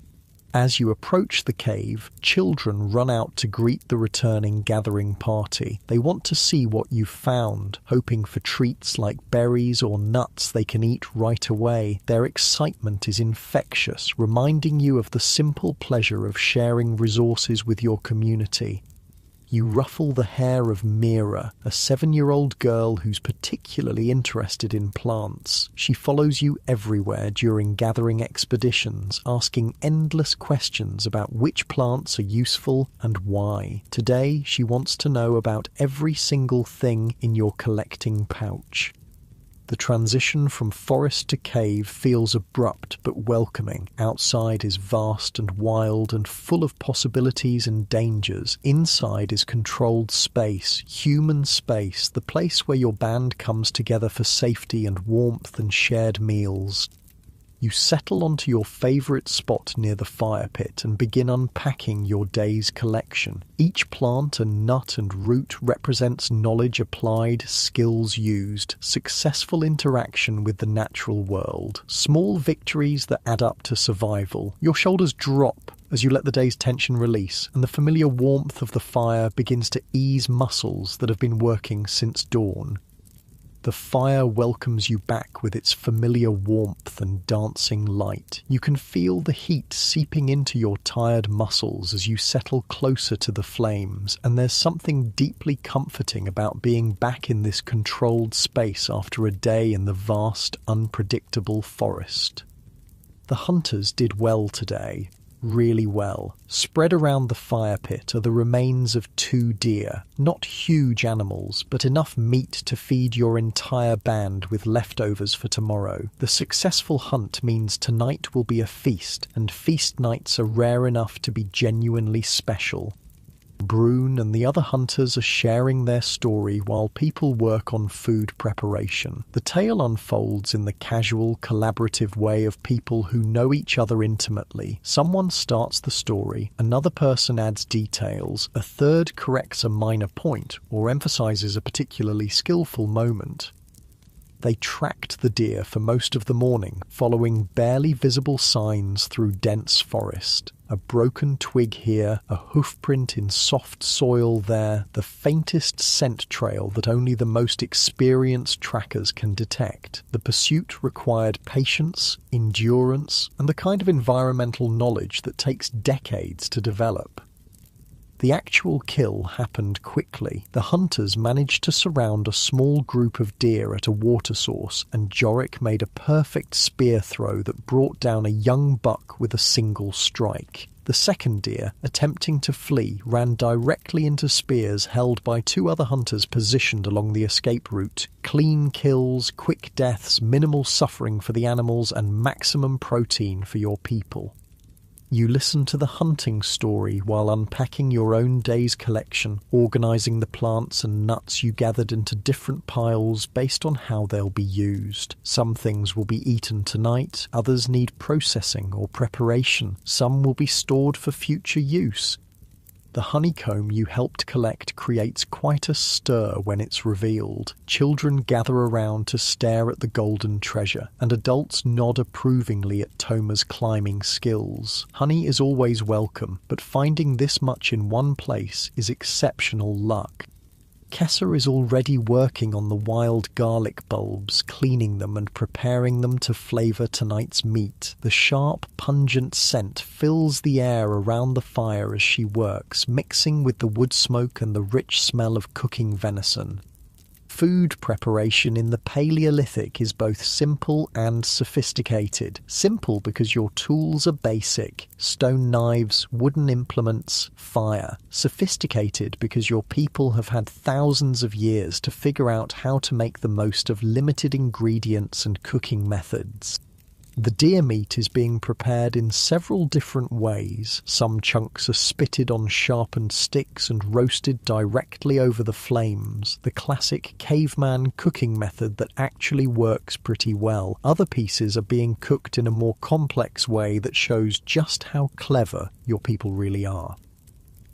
As you approach the cave, children run out to greet the returning gathering party. They want to see what you've found, hoping for treats like berries or nuts they can eat right away. Their excitement is infectious, reminding you of the simple pleasure of sharing resources with your community. You ruffle the hair of Mira, a 7-year-old girl who's particularly interested in plants. She follows you everywhere during gathering expeditions, asking endless questions about which plants are useful and why. Today, she wants to know about every single thing in your collecting pouch. The transition from forest to cave feels abrupt but welcoming. Outside is vast and wild and full of possibilities and dangers. Inside is controlled space, human space, the place where your band comes together for safety and warmth and shared meals. You settle onto your favourite spot near the fire pit and begin unpacking your day's collection. Each plant and nut and root represents knowledge applied, skills used, successful interaction with the natural world, small victories that add up to survival. Your shoulders drop as you let the day's tension release, and the familiar warmth of the fire begins to ease muscles that have been working since dawn. The fire welcomes you back with its familiar warmth and dancing light. You can feel the heat seeping into your tired muscles as you settle closer to the flames, and there's something deeply comforting about being back in this controlled space after a day in the vast, unpredictable forest. The hunters did well today. Really well. Spread around the fire pit are the remains of 2 deer, not huge animals, but enough meat to feed your entire band with leftovers for tomorrow. The successful hunt means tonight will be a feast, and feast nights are rare enough to be genuinely special. Brune and the other hunters are sharing their story while people work on food preparation. The tale unfolds in the casual, collaborative way of people who know each other intimately. Someone starts the story, another person adds details, a third corrects a minor point or emphasizes a particularly skillful moment. They tracked the deer for most of the morning, following barely visible signs through dense forest. A broken twig here, a hoofprint in soft soil there, the faintest scent trail that only the most experienced trackers can detect. The pursuit required patience, endurance, and the kind of environmental knowledge that takes decades to develop. The actual kill happened quickly. The hunters managed to surround a small group of deer at a water source, and Jorik made a perfect spear throw that brought down a young buck with a single strike. The second deer, attempting to flee, ran directly into spears held by 2 other hunters positioned along the escape route. Clean kills, quick deaths, minimal suffering for the animals, and maximum protein for your people. You listen to the hunting story while unpacking your own day's collection, organising the plants and nuts you gathered into different piles based on how they'll be used. Some things will be eaten tonight, others need processing or preparation, some will be stored for future use. The honeycomb you helped collect creates quite a stir when it's revealed. Children gather around to stare at the golden treasure, and adults nod approvingly at Toma's climbing skills. Honey is always welcome, but finding this much in one place is exceptional luck. Kessa is already working on the wild garlic bulbs, cleaning them and preparing them to flavour tonight's meat. The sharp, pungent scent fills the air around the fire as she works, mixing with the wood smoke and the rich smell of cooking venison. Food preparation in the Paleolithic is both simple and sophisticated. Simple because your tools are basic: stone knives, wooden implements, fire. Sophisticated because your people have had thousands of years to figure out how to make the most of limited ingredients and cooking methods. The deer meat is being prepared in several different ways. Some chunks are spitted on sharpened sticks and roasted directly over the flames, the classic caveman cooking method that actually works pretty well. Other pieces are being cooked in a more complex way that shows just how clever your people really are.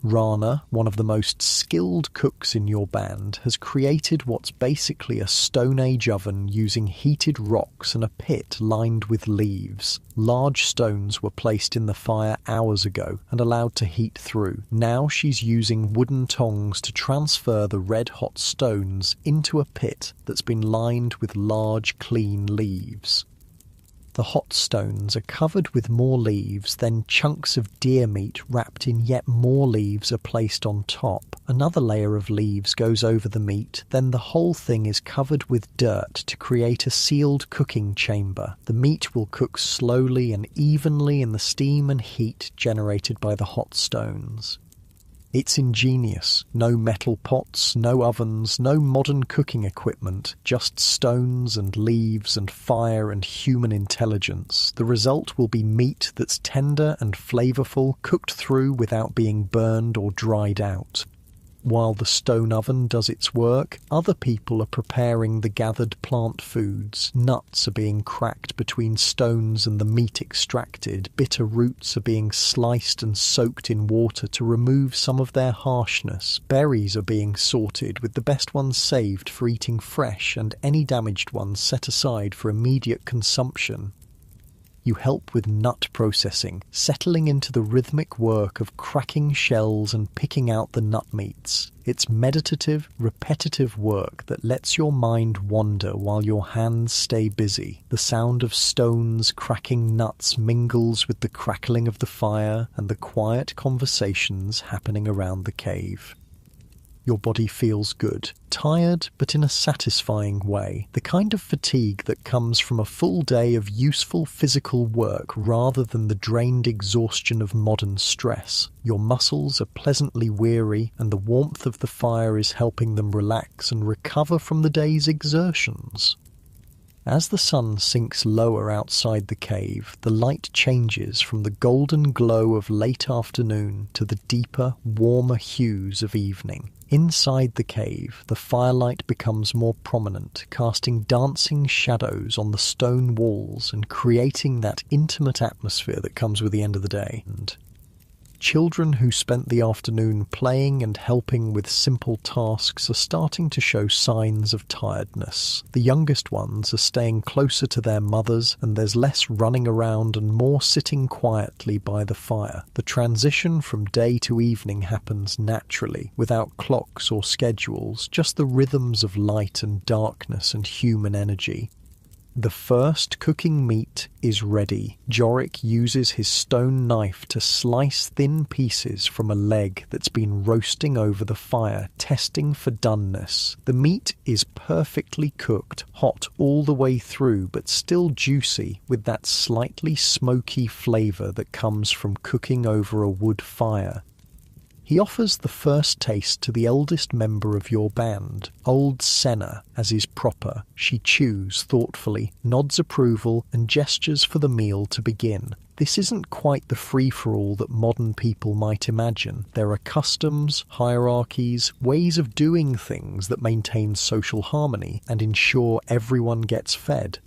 Rana, one of the most skilled cooks in your band, has created what's basically a Stone Age oven using heated rocks and a pit lined with leaves. Large stones were placed in the fire hours ago and allowed to heat through. Now she's using wooden tongs to transfer the red-hot stones into a pit that's been lined with large, clean leaves. The hot stones are covered with more leaves, then chunks of deer meat wrapped in yet more leaves are placed on top. Another layer of leaves goes over the meat, then the whole thing is covered with dirt to create a sealed cooking chamber. The meat will cook slowly and evenly in the steam and heat generated by the hot stones. It's ingenious. No metal pots, no ovens, no modern cooking equipment, just stones and leaves and fire and human intelligence. The result will be meat that's tender and flavourful, cooked through without being burned or dried out. While the stone oven does its work, other people are preparing the gathered plant foods. Nuts are being cracked between stones and the meat extracted. Bitter roots are being sliced and soaked in water to remove some of their harshness. Berries are being sorted, with the best ones saved for eating fresh and any damaged ones set aside for immediate consumption. You help with nut processing, settling into the rhythmic work of cracking shells and picking out the nut meats. It's meditative, repetitive work that lets your mind wander while your hands stay busy. The sound of stones cracking nuts mingles with the crackling of the fire and the quiet conversations happening around the cave. Your body feels good, tired but in a satisfying way, the kind of fatigue that comes from a full day of useful physical work rather than the drained exhaustion of modern stress. Your muscles are pleasantly weary and the warmth of the fire is helping them relax and recover from the day's exertions. As the sun sinks lower outside the cave, the light changes from the golden glow of late afternoon to the deeper, warmer hues of evening. Inside the cave, the firelight becomes more prominent, casting dancing shadows on the stone walls and creating that intimate atmosphere that comes with the end of the day. And children who spent the afternoon playing and helping with simple tasks are starting to show signs of tiredness. The youngest ones are staying closer to their mothers, and there's less running around and more sitting quietly by the fire. The transition from day to evening happens naturally, without clocks or schedules, just the rhythms of light and darkness and human energy. The first cooking meat is ready. Jorik uses his stone knife to slice thin pieces from a leg that's been roasting over the fire, testing for doneness. The meat is perfectly cooked, hot all the way through, but still juicy, with that slightly smoky flavour that comes from cooking over a wood fire. He offers the first taste to the eldest member of your band, old Senna, as is proper. She chews thoughtfully, nods approval, and gestures for the meal to begin. This isn't quite the free-for-all that modern people might imagine. There are customs, hierarchies, ways of doing things that maintain social harmony and ensure everyone gets fed.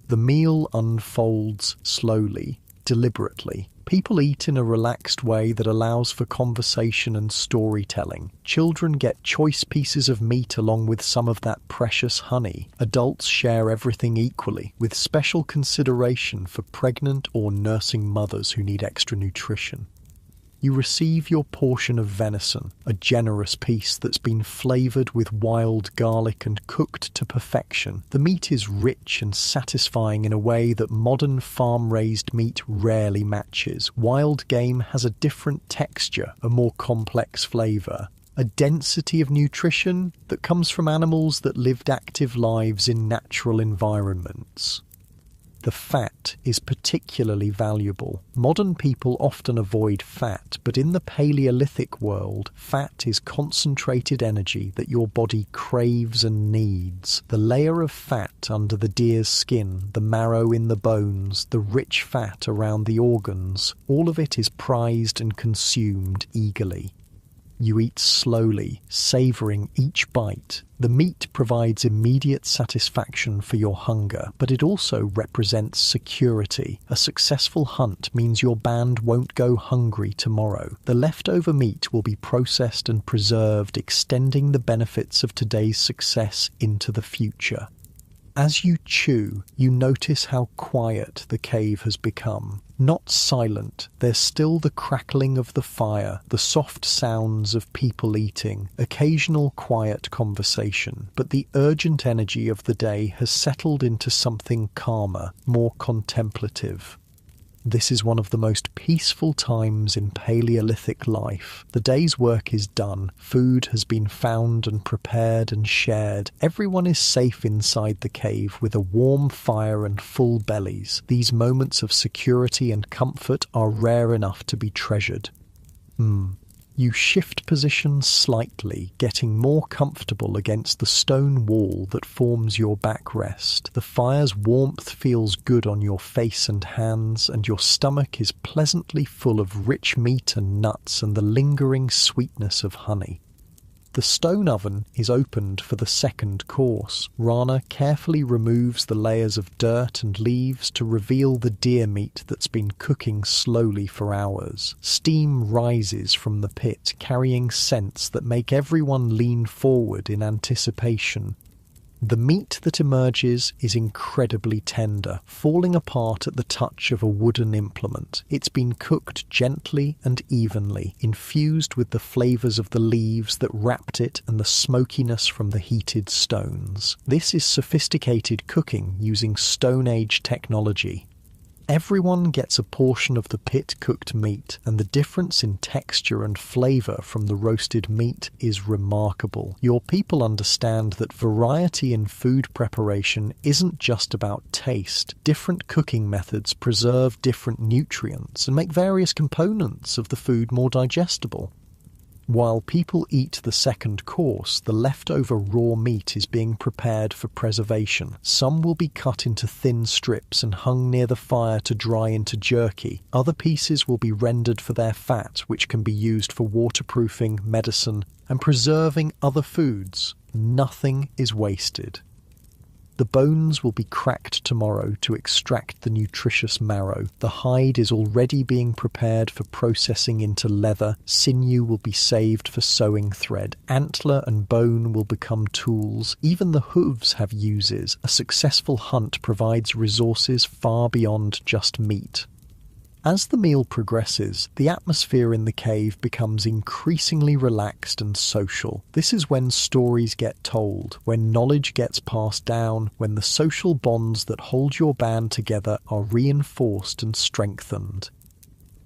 The meal unfolds slowly, deliberately. People eat in a relaxed way that allows for conversation and storytelling. Children get choice pieces of meat along with some of that precious honey. Adults share everything equally, with special consideration for pregnant or nursing mothers who need extra nutrition. You receive your portion of venison, a generous piece that's been flavoured with wild garlic and cooked to perfection. The meat is rich and satisfying in a way that modern farm-raised meat rarely matches. Wild game has a different texture, a more complex flavour, a density of nutrition that comes from animals that lived active lives in natural environments. The fat is particularly valuable. Modern people often avoid fat, but in the Paleolithic world, fat is concentrated energy that your body craves and needs. The layer of fat under the deer's skin, the marrow in the bones, the rich fat around the organs, all of it is prized and consumed eagerly. You eat slowly, savouring each bite. The meat provides immediate satisfaction for your hunger, but it also represents security. A successful hunt means your band won't go hungry tomorrow. The leftover meat will be processed and preserved, extending the benefits of today's success into the future. As you chew, you notice how quiet the cave has become. Not silent, there's still the crackling of the fire, the soft sounds of people eating, occasional quiet conversation, but the urgent energy of the day has settled into something calmer, more contemplative. This is one of the most peaceful times in Paleolithic life. The day's work is done, food has been found and prepared and shared. Everyone is safe inside the cave with a warm fire and full bellies. These moments of security and comfort are rare enough to be treasured. You shift position slightly, getting more comfortable against the stone wall that forms your backrest. The fire's warmth feels good on your face and hands, and your stomach is pleasantly full of rich meat and nuts and the lingering sweetness of honey. The stone oven is opened for the second course. Rana carefully removes the layers of dirt and leaves to reveal the deer meat that's been cooking slowly for hours. Steam rises from the pit, carrying scents that make everyone lean forward in anticipation. The meat that emerges is incredibly tender, falling apart at the touch of a wooden implement. It's been cooked gently and evenly, infused with the flavours of the leaves that wrapped it and the smokiness from the heated stones. This is sophisticated cooking using Stone Age technology. Everyone gets a portion of the pit-cooked meat, and the difference in texture and flavour from the roasted meat is remarkable. Your people understand that variety in food preparation isn't just about taste. Different cooking methods preserve different nutrients and make various components of the food more digestible. While people eat the second course, the leftover raw meat is being prepared for preservation. Some will be cut into thin strips and hung near the fire to dry into jerky. Other pieces will be rendered for their fat, which can be used for waterproofing, medicine, and preserving other foods. Nothing is wasted. The bones will be cracked tomorrow to extract the nutritious marrow. The hide is already being prepared for processing into leather. Sinew will be saved for sewing thread. Antler and bone will become tools. Even the hooves have uses. A successful hunt provides resources far beyond just meat. As the meal progresses, the atmosphere in the cave becomes increasingly relaxed and social. This is when stories get told, when knowledge gets passed down, when the social bonds that hold your band together are reinforced and strengthened.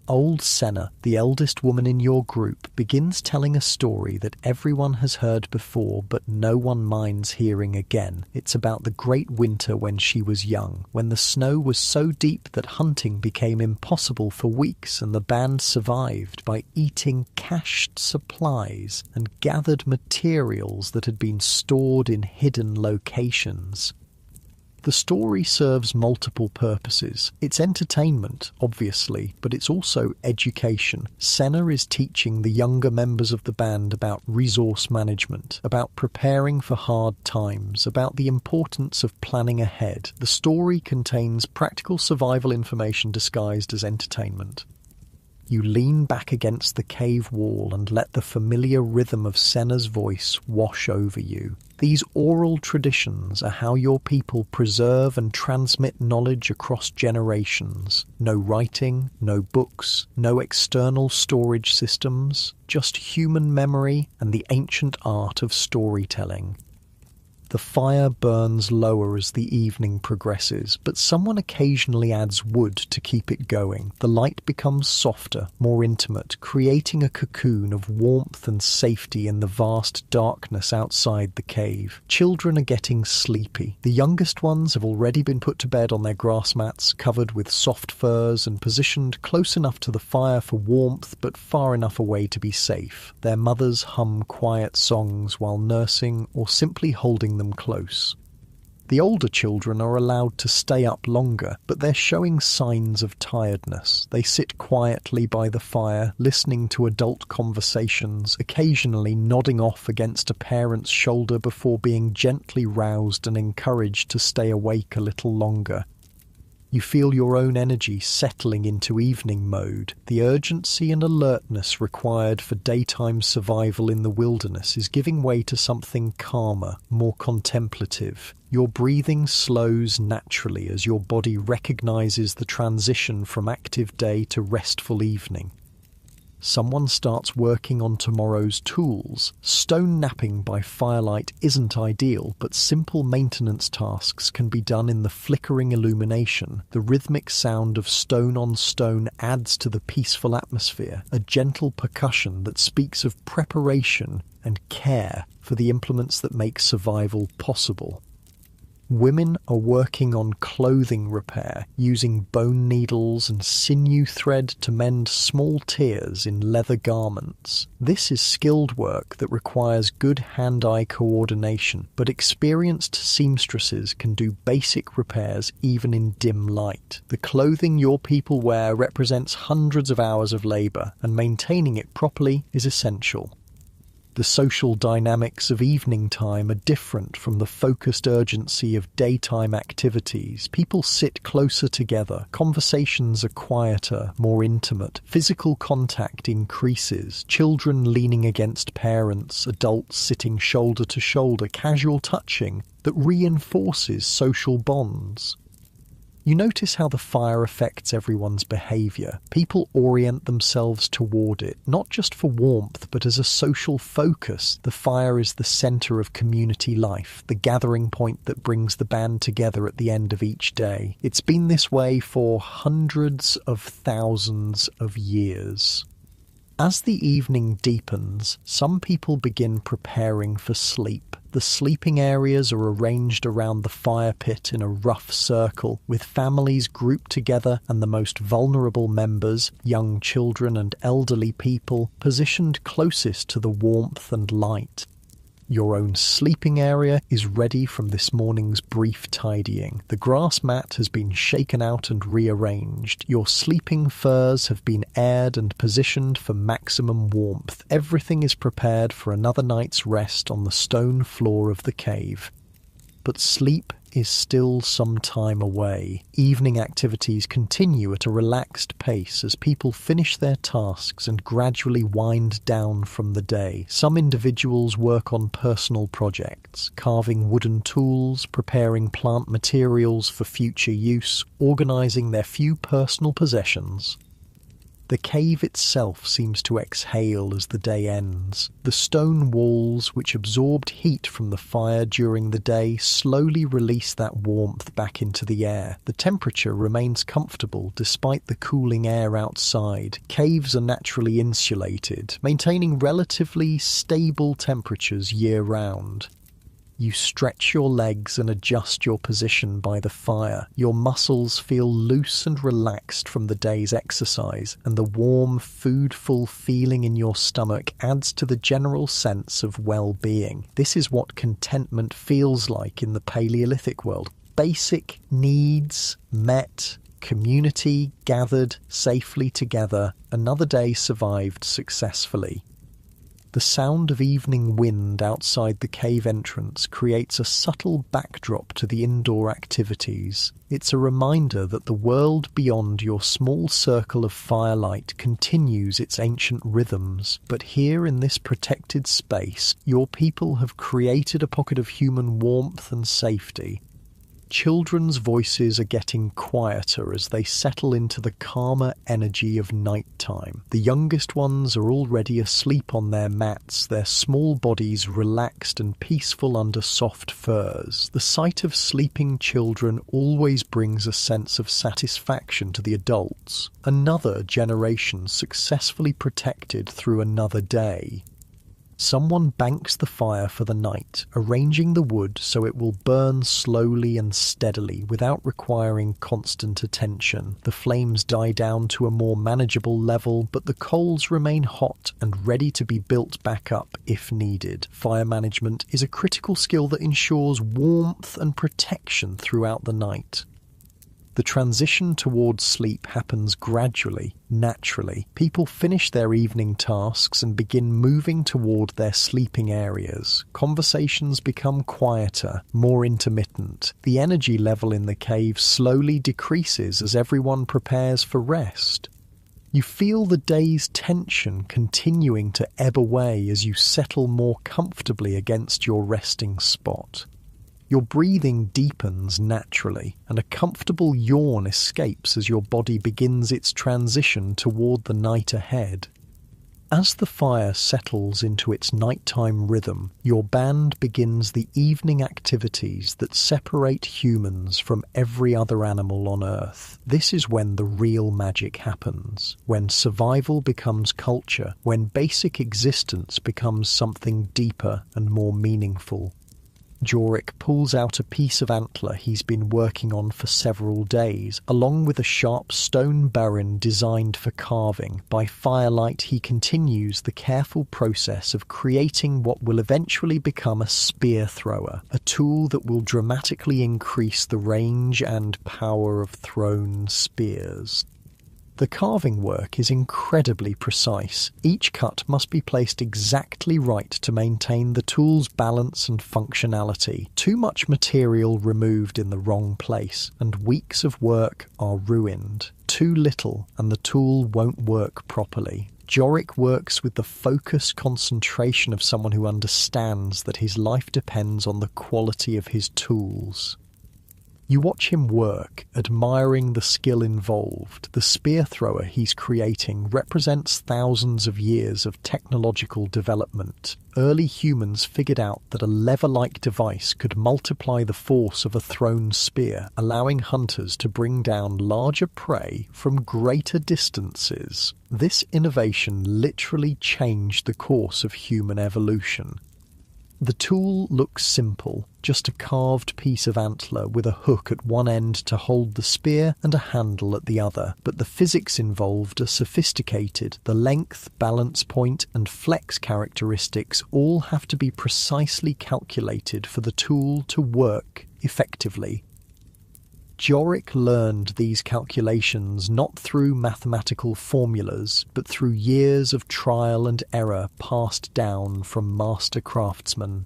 Old Senna, the eldest woman in your group, begins telling a story that everyone has heard before but no one minds hearing again. It's about the great winter when she was young, when the snow was so deep that hunting became impossible for weeks and the band survived by eating cached supplies and gathered materials that had been stored in hidden locations. The story serves multiple purposes. It's entertainment, obviously, but it's also education. Senna is teaching the younger members of the band about resource management, about preparing for hard times, about the importance of planning ahead. The story contains practical survival information disguised as entertainment. You lean back against the cave wall and let the familiar rhythm of Senna's voice wash over you. These oral traditions are how your people preserve and transmit knowledge across generations. No writing, no books, no external storage systems, just human memory and the ancient art of storytelling. The fire burns lower as the evening progresses, but someone occasionally adds wood to keep it going. The light becomes softer, more intimate, creating a cocoon of warmth and safety in the vast darkness outside the cave. Children are getting sleepy. The youngest ones have already been put to bed on their grass mats, covered with soft furs and positioned close enough to the fire for warmth but far enough away to be safe. Their mothers hum quiet songs while nursing or simply holding them close. The older children are allowed to stay up longer, but they're showing signs of tiredness. They sit quietly by the fire, listening to adult conversations, occasionally nodding off against a parent's shoulder before being gently roused and encouraged to stay awake a little longer. You feel your own energy settling into evening mode. The urgency and alertness required for daytime survival in the wilderness is giving way to something calmer, more contemplative. Your breathing slows naturally as your body recognizes the transition from active day to restful evening. Someone starts working on tomorrow's tools. Stone napping by firelight isn't ideal, but simple maintenance tasks can be done in the flickering illumination. The rhythmic sound of stone on stone adds to the peaceful atmosphere, a gentle percussion that speaks of preparation and care for the implements that make survival possible. Women are working on clothing repair, using bone needles and sinew thread to mend small tears in leather garments. This is skilled work that requires good hand-eye coordination, but experienced seamstresses can do basic repairs even in dim light. The clothing your people wear represents hundreds of hours of labor, and maintaining it properly is essential. The social dynamics of evening time are different from the focused urgency of daytime activities. People sit closer together, conversations are quieter, more intimate, physical contact increases, children leaning against parents, adults sitting shoulder to shoulder, casual touching that reinforces social bonds. You notice how the fire affects everyone's behaviour. People orient themselves toward it, not just for warmth, but as a social focus. The fire is the centre of community life, the gathering point that brings the band together at the end of each day. It's been this way for hundreds of thousands of years. As the evening deepens, some people begin preparing for sleep. The sleeping areas are arranged around the fire pit in a rough circle, with families grouped together and the most vulnerable members, young children and elderly people, positioned closest to the warmth and light. Your own sleeping area is ready from this morning's brief tidying. The grass mat has been shaken out and rearranged. Your sleeping furs have been aired and positioned for maximum warmth. Everything is prepared for another night's rest on the stone floor of the cave. But sleep is still some time away. Evening activities continue at a relaxed pace as people finish their tasks and gradually wind down from the day. Some individuals work on personal projects, carving wooden tools, preparing plant materials for future use, organising their few personal possessions. The cave itself seems to exhale as the day ends. The stone walls, which absorbed heat from the fire during the day, slowly release that warmth back into the air. The temperature remains comfortable despite the cooling air outside. Caves are naturally insulated, maintaining relatively stable temperatures year-round. You stretch your legs and adjust your position by the fire. Your muscles feel loose and relaxed from the day's exercise, and the warm, food-full feeling in your stomach adds to the general sense of well-being. This is what contentment feels like in the Paleolithic world. Basic needs met, community gathered safely together, another day survived successfully. The sound of evening wind outside the cave entrance creates a subtle backdrop to the indoor activities. It's a reminder that the world beyond your small circle of firelight continues its ancient rhythms, but here in this protected space, your people have created a pocket of human warmth and safety. Children's voices are getting quieter as they settle into the calmer energy of nighttime. The youngest ones are already asleep on their mats, their small bodies relaxed and peaceful under soft furs. The sight of sleeping children always brings a sense of satisfaction to the adults. Another generation successfully protected through another day. Someone banks the fire for the night, arranging the wood so it will burn slowly and steadily without requiring constant attention. The flames die down to a more manageable level, but the coals remain hot and ready to be built back up if needed. Fire management is a critical skill that ensures warmth and protection throughout the night. The transition towards sleep happens gradually, naturally. People finish their evening tasks and begin moving toward their sleeping areas. Conversations become quieter, more intermittent. The energy level in the cave slowly decreases as everyone prepares for rest. You feel the day's tension continuing to ebb away as you settle more comfortably against your resting spot. Your breathing deepens naturally, and a comfortable yawn escapes as your body begins its transition toward the night ahead. As the fire settles into its nighttime rhythm, your band begins the evening activities that separate humans from every other animal on Earth. This is when the real magic happens, when survival becomes culture, when basic existence becomes something deeper and more meaningful. Jorik pulls out a piece of antler he's been working on for several days, along with a sharp stone baron designed for carving. By firelight, he continues the careful process of creating what will eventually become a spear thrower, a tool that will dramatically increase the range and power of thrown spears. The carving work is incredibly precise. Each cut must be placed exactly right to maintain the tool's balance and functionality. Too much material removed in the wrong place, and weeks of work are ruined. Too little, and the tool won't work properly. Jorik works with the focused concentration of someone who understands that his life depends on the quality of his tools. You watch him work, admiring the skill involved. The spear thrower he's creating represents thousands of years of technological development. Early humans figured out that a lever-like device could multiply the force of a thrown spear, allowing hunters to bring down larger prey from greater distances. This innovation literally changed the course of human evolution. The tool looks simple, just a carved piece of antler with a hook at one end to hold the spear and a handle at the other, but the physics involved are sophisticated. The length, balance point, and flex characteristics all have to be precisely calculated for the tool to work effectively. Jorik learned these calculations not through mathematical formulas, but through years of trial and error passed down from master craftsmen.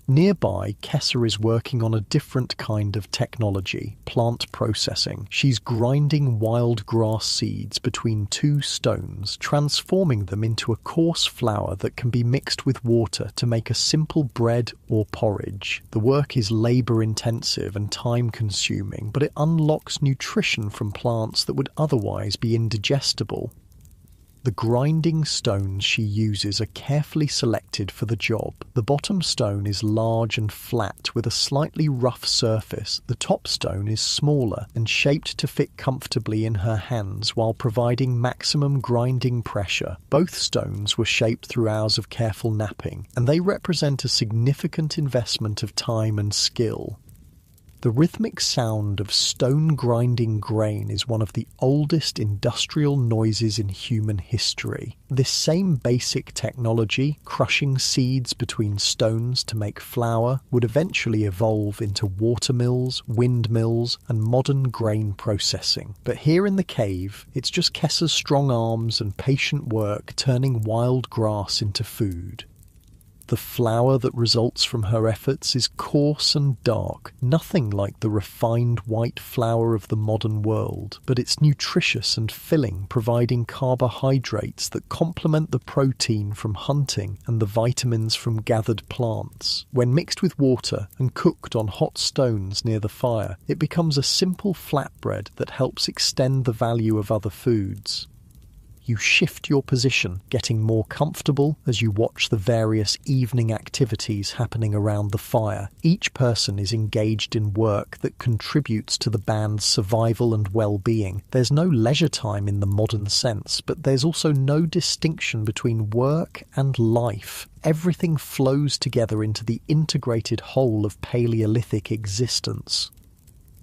Nearby, Kessa is working on a different kind of technology, plant processing. She's grinding wild grass seeds between two stones, transforming them into a coarse flour that can be mixed with water to make a simple bread or porridge. The work is labor-intensive and time-consuming, but it unlocks nutrition from plants that would otherwise be indigestible. The grinding stones she uses are carefully selected for the job. The bottom stone is large and flat with a slightly rough surface. The top stone is smaller and shaped to fit comfortably in her hands while providing maximum grinding pressure. Both stones were shaped through hours of careful knapping, and they represent a significant investment of time and skill. The rhythmic sound of stone grinding grain is one of the oldest industrial noises in human history. This same basic technology, crushing seeds between stones to make flour, would eventually evolve into watermills, windmills, and modern grain processing. But here in the cave, it's just Kessa's strong arms and patient work turning wild grass into food. The flour that results from her efforts is coarse and dark, nothing like the refined white flour of the modern world, but it's nutritious and filling, providing carbohydrates that complement the protein from hunting and the vitamins from gathered plants. When mixed with water and cooked on hot stones near the fire, it becomes a simple flatbread that helps extend the value of other foods. You shift your position, getting more comfortable as you watch the various evening activities happening around the fire. Each person is engaged in work that contributes to the band's survival and well-being. There's no leisure time in the modern sense, but there's also no distinction between work and life. Everything flows together into the integrated whole of Paleolithic existence.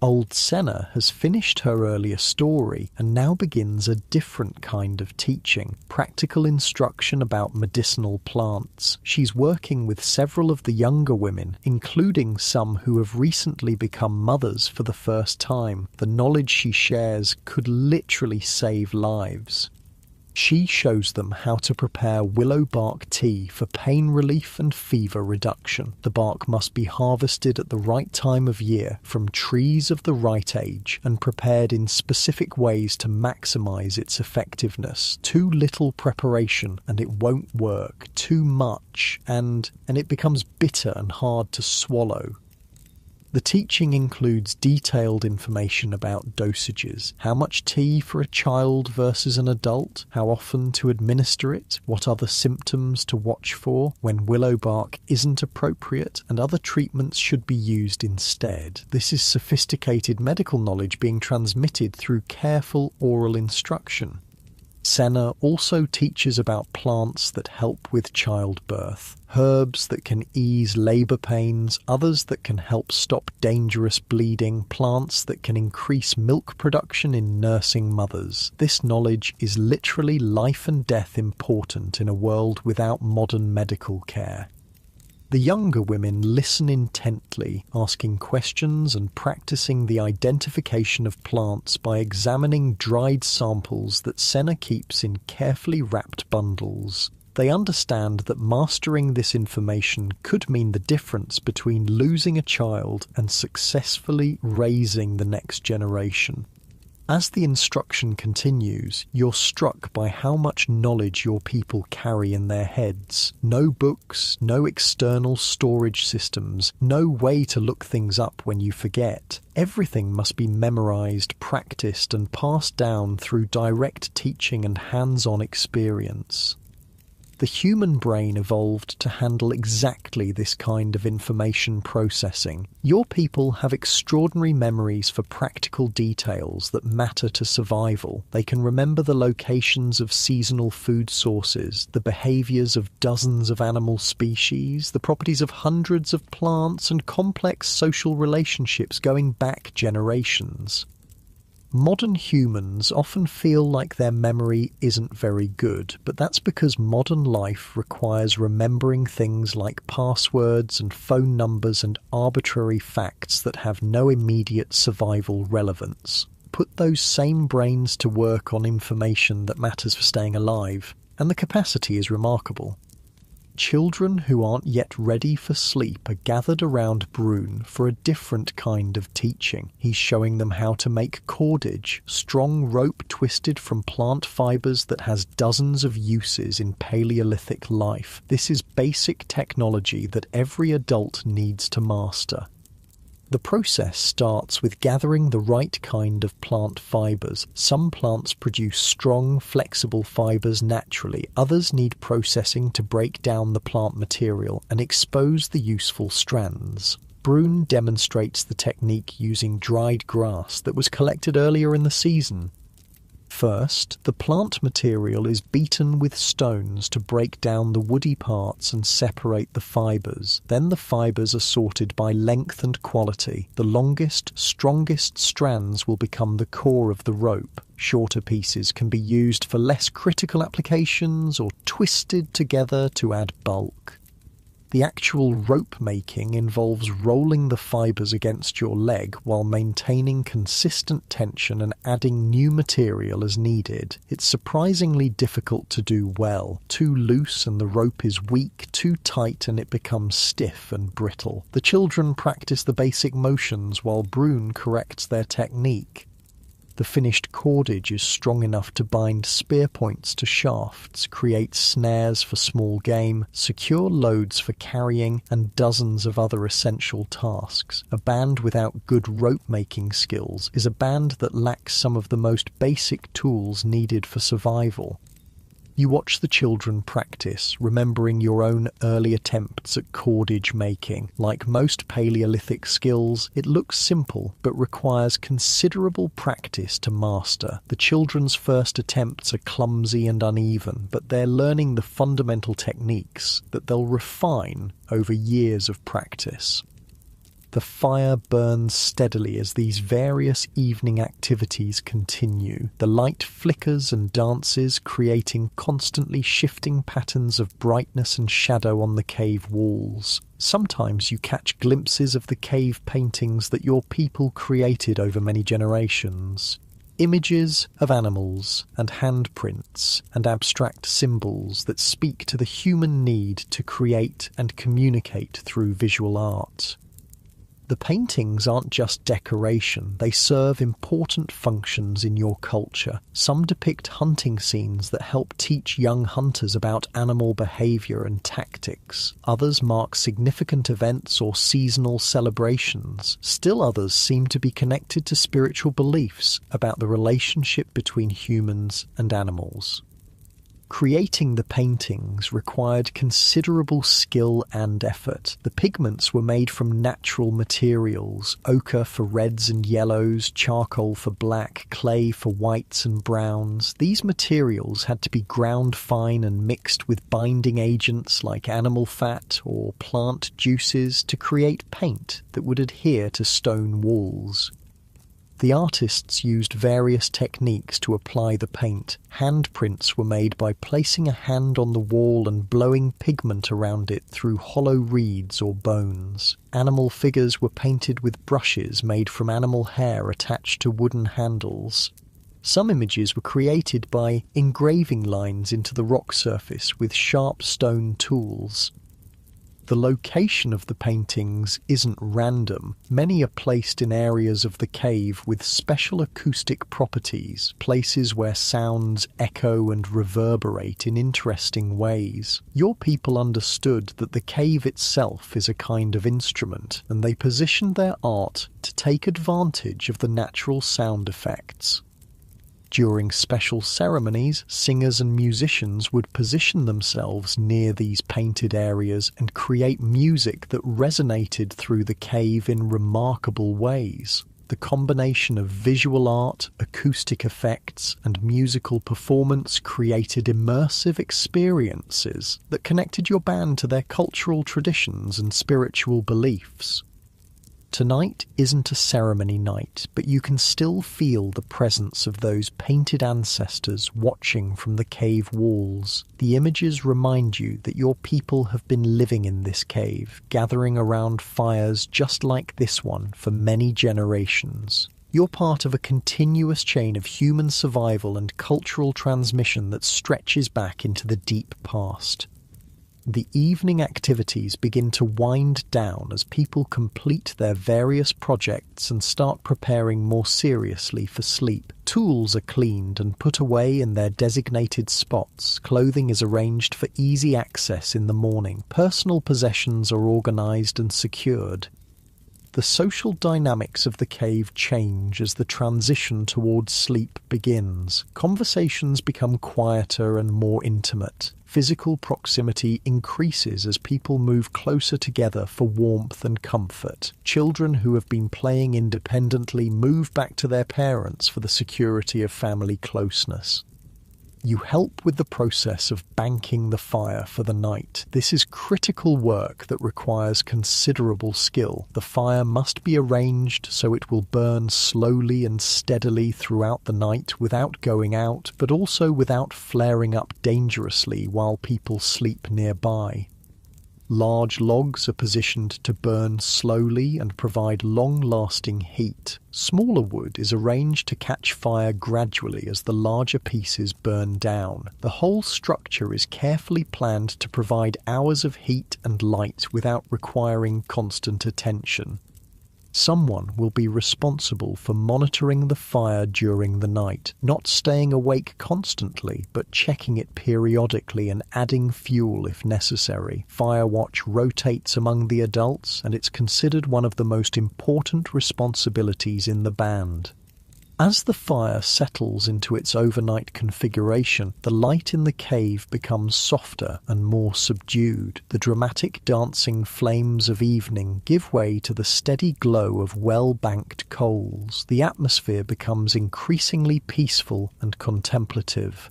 Old Senna has finished her earlier story and now begins a different kind of teaching, practical instruction about medicinal plants. She's working with several of the younger women, including some who have recently become mothers for the first time. The knowledge she shares could literally save lives. She shows them how to prepare willow bark tea for pain relief and fever reduction. The bark must be harvested at the right time of year from trees of the right age and prepared in specific ways to maximize its effectiveness. Too little preparation and it won't work. Too much and it becomes bitter and hard to swallow. The teaching includes detailed information about dosages, how much tea for a child versus an adult, how often to administer it, what other symptoms to watch for when willow bark isn't appropriate, and other treatments should be used instead. This is sophisticated medical knowledge being transmitted through careful oral instruction. Senna also teaches about plants that help with childbirth, herbs that can ease labour pains, others that can help stop dangerous bleeding, plants that can increase milk production in nursing mothers. This knowledge is literally life and death important in a world without modern medical care. The younger women listen intently, asking questions and practicing the identification of plants by examining dried samples that Senna keeps in carefully wrapped bundles. They understand that mastering this information could mean the difference between losing a child and successfully raising the next generation. As the instruction continues, you're struck by how much knowledge your people carry in their heads. No books, no external storage systems, no way to look things up when you forget. Everything must be memorized, practiced, and passed down through direct teaching and hands-on experience. The human brain evolved to handle exactly this kind of information processing. Your people have extraordinary memories for practical details that matter to survival. They can remember the locations of seasonal food sources, the behaviors of dozens of animal species, the properties of hundreds of plants, and complex social relationships going back generations. Modern humans often feel like their memory isn't very good, but that's because modern life requires remembering things like passwords and phone numbers and arbitrary facts that have no immediate survival relevance. Put those same brains to work on information that matters for staying alive, and the capacity is remarkable. Children who aren't yet ready for sleep are gathered around Brune for a different kind of teaching. He's showing them how to make cordage, strong rope twisted from plant fibers that has dozens of uses in Paleolithic life. This is basic technology that every adult needs to master. The process starts with gathering the right kind of plant fibers. Some plants produce strong, flexible fibers naturally. Others need processing to break down the plant material and expose the useful strands. Brune demonstrates the technique using dried grass that was collected earlier in the season. First, the plant material is beaten with stones to break down the woody parts and separate the fibers. Then the fibers are sorted by length and quality. The longest, strongest strands will become the core of the rope. Shorter pieces can be used for less critical applications or twisted together to add bulk. The actual rope making involves rolling the fibers against your leg while maintaining consistent tension and adding new material as needed. It's surprisingly difficult to do well. Too loose and the rope is weak, too tight and it becomes stiff and brittle. The children practice the basic motions while Brune corrects their technique. The finished cordage is strong enough to bind spear points to shafts, create snares for small game, secure loads for carrying, and dozens of other essential tasks. A band without good rope-making skills is a band that lacks some of the most basic tools needed for survival. You watch the children practice, remembering your own early attempts at cordage making. Like most Paleolithic skills, it looks simple, but requires considerable practice to master. The children's first attempts are clumsy and uneven, but they're learning the fundamental techniques that they'll refine over years of practice. The fire burns steadily as these various evening activities continue. The light flickers and dances, creating constantly shifting patterns of brightness and shadow on the cave walls. Sometimes you catch glimpses of the cave paintings that your people created over many generations. Images of animals and handprints and abstract symbols that speak to the human need to create and communicate through visual art. The paintings aren't just decoration, they serve important functions in your culture. Some depict hunting scenes that help teach young hunters about animal behavior and tactics. Others mark significant events or seasonal celebrations. Still others seem to be connected to spiritual beliefs about the relationship between humans and animals. Creating the paintings required considerable skill and effort. The pigments were made from natural materials: ochre for reds and yellows, charcoal for black, clay for whites and browns. These materials had to be ground fine and mixed with binding agents like animal fat or plant juices to create paint that would adhere to stone walls. The artists used various techniques to apply the paint. Handprints were made by placing a hand on the wall and blowing pigment around it through hollow reeds or bones. Animal figures were painted with brushes made from animal hair attached to wooden handles. Some images were created by engraving lines into the rock surface with sharp stone tools. The location of the paintings isn't random. Many are placed in areas of the cave with special acoustic properties, places where sounds echo and reverberate in interesting ways. Your people understood that the cave itself is a kind of instrument, and they positioned their art to take advantage of the natural sound effects. During special ceremonies, singers and musicians would position themselves near these painted areas and create music that resonated through the cave in remarkable ways. The combination of visual art, acoustic effects, and musical performance created immersive experiences that connected your band to their cultural traditions and spiritual beliefs. Tonight isn't a ceremony night, but you can still feel the presence of those painted ancestors watching from the cave walls. The images remind you that your people have been living in this cave, gathering around fires just like this one for many generations. You're part of a continuous chain of human survival and cultural transmission that stretches back into the deep past. The evening activities begin to wind down as people complete their various projects and start preparing more seriously for sleep. Tools are cleaned and put away in their designated spots. Clothing is arranged for easy access in the morning. Personal possessions are organized and secured. The social dynamics of the cave change as the transition towards sleep begins. Conversations become quieter and more intimate. Physical proximity increases as people move closer together for warmth and comfort. Children who have been playing independently move back to their parents for the security of family closeness. You help with the process of banking the fire for the night. This is critical work that requires considerable skill. The fire must be arranged so it will burn slowly and steadily throughout the night without going out, but also without flaring up dangerously while people sleep nearby. Large logs are positioned to burn slowly and provide long-lasting heat. Smaller wood is arranged to catch fire gradually as the larger pieces burn down. The whole structure is carefully planned to provide hours of heat and light without requiring constant attention. Someone will be responsible for monitoring the fire during the night, not staying awake constantly, but checking it periodically and adding fuel if necessary. Firewatch rotates among the adults, and it's considered one of the most important responsibilities in the band. As the fire settles into its overnight configuration, the light in the cave becomes softer and more subdued. The dramatic dancing flames of evening give way to the steady glow of well-banked coals. The atmosphere becomes increasingly peaceful and contemplative.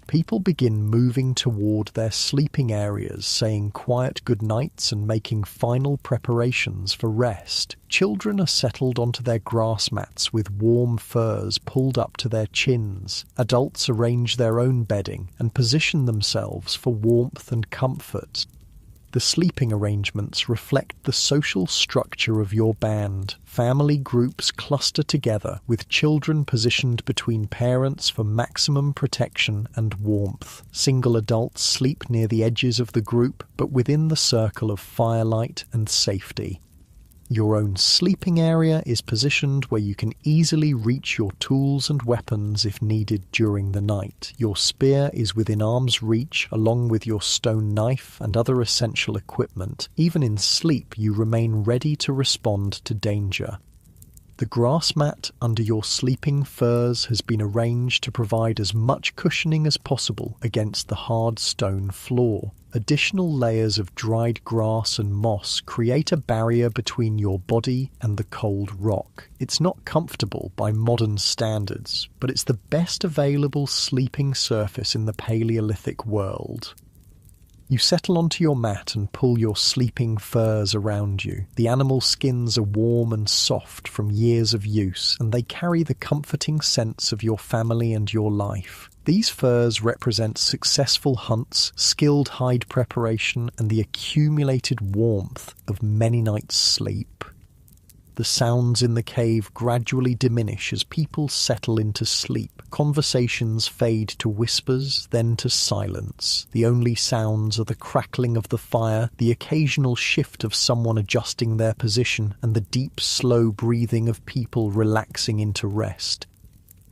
People begin moving toward their sleeping areas, saying quiet goodnights and making final preparations for rest. Children are settled onto their grass mats with warm furs pulled up to their chins. Adults arrange their own bedding and position themselves for warmth and comfort. The sleeping arrangements reflect the social structure of your band. Family groups cluster together, with children positioned between parents for maximum protection and warmth. Single adults sleep near the edges of the group, but within the circle of firelight and safety. Your own sleeping area is positioned where you can easily reach your tools and weapons if needed during the night. Your spear is within arm's reach, along with your stone knife and other essential equipment. Even in sleep, you remain ready to respond to danger. The grass mat under your sleeping furs has been arranged to provide as much cushioning as possible against the hard stone floor. Additional layers of dried grass and moss create a barrier between your body and the cold rock. It's not comfortable by modern standards, but it's the best available sleeping surface in the Paleolithic world. You settle onto your mat and pull your sleeping furs around you. The animal skins are warm and soft from years of use, and they carry the comforting sense of your family and your life. These furs represent successful hunts, skilled hide preparation, and the accumulated warmth of many nights' sleep. The sounds in the cave gradually diminish as people settle into sleep. Conversations fade to whispers, then to silence. The only sounds are the crackling of the fire, the occasional shift of someone adjusting their position, and the deep, slow breathing of people relaxing into rest.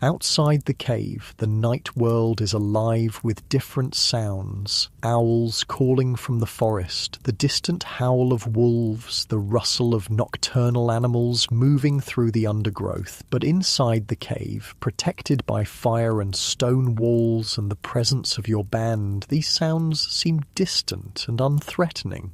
Outside the cave, the night world is alive with different sounds. Owls calling from the forest, the distant howl of wolves, the rustle of nocturnal animals moving through the undergrowth. But inside the cave, protected by fire and stone walls and the presence of your band, these sounds seem distant and unthreatening.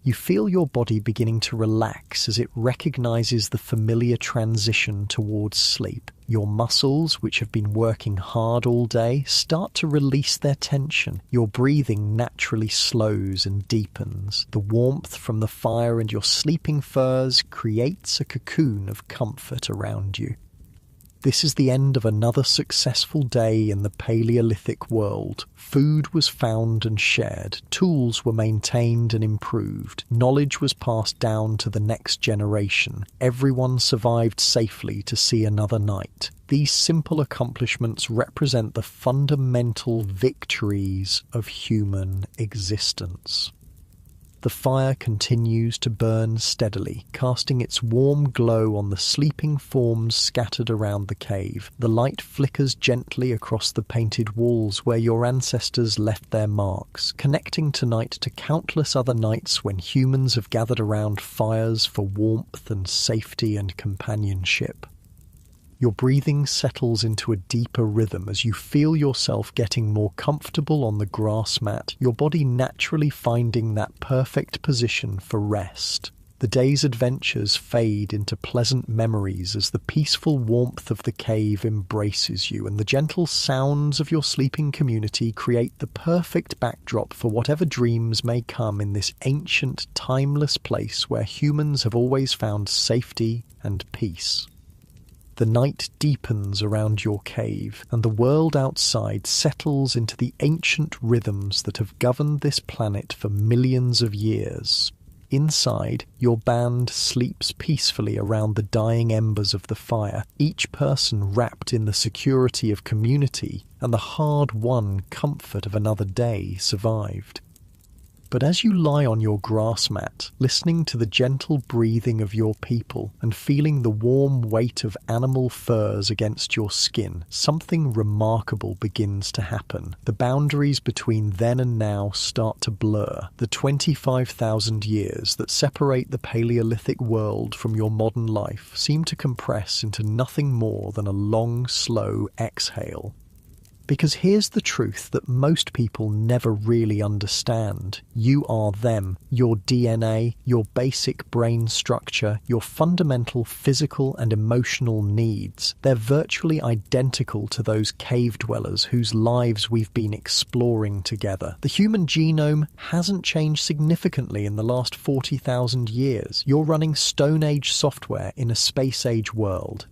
You feel your body beginning to relax as it recognizes the familiar transition towards sleep. Your muscles, which have been working hard all day, start to release their tension. Your breathing naturally slows and deepens. The warmth from the fire and your sleeping furs creates a cocoon of comfort around you. This is the end of another successful day in the Paleolithic world. Food was found and shared, tools were maintained and improved, knowledge was passed down to the next generation. Everyone survived safely to see another night. These simple accomplishments represent the fundamental victories of human existence. The fire continues to burn steadily, casting its warm glow on the sleeping forms scattered around the cave. The light flickers gently across the painted walls where your ancestors left their marks, connecting tonight to countless other nights when humans have gathered around fires for warmth and safety and companionship. Your breathing settles into a deeper rhythm as you feel yourself getting more comfortable on the grass mat, your body naturally finding that perfect position for rest. The day's adventures fade into pleasant memories as the peaceful warmth of the cave embraces you, and the gentle sounds of your sleeping community create the perfect backdrop for whatever dreams may come in this ancient, timeless place where humans have always found safety and peace. The night deepens around your cave, and the world outside settles into the ancient rhythms that have governed this planet for millions of years. Inside, your band sleeps peacefully around the dying embers of the fire, each person wrapped in the security of community and the hard-won comfort of another day survived. But as you lie on your grass mat, listening to the gentle breathing of your people and feeling the warm weight of animal furs against your skin, something remarkable begins to happen. The boundaries between then and now start to blur. The 25,000 years that separate the Paleolithic world from your modern life seem to compress into nothing more than a long, slow exhale. Because here's the truth that most people never really understand. You are them. Your DNA, your basic brain structure, your fundamental physical and emotional needs. They're virtually identical to those cave dwellers whose lives we've been exploring together. The human genome hasn't changed significantly in the last 40,000 years. You're running Stone Age software in a space age world.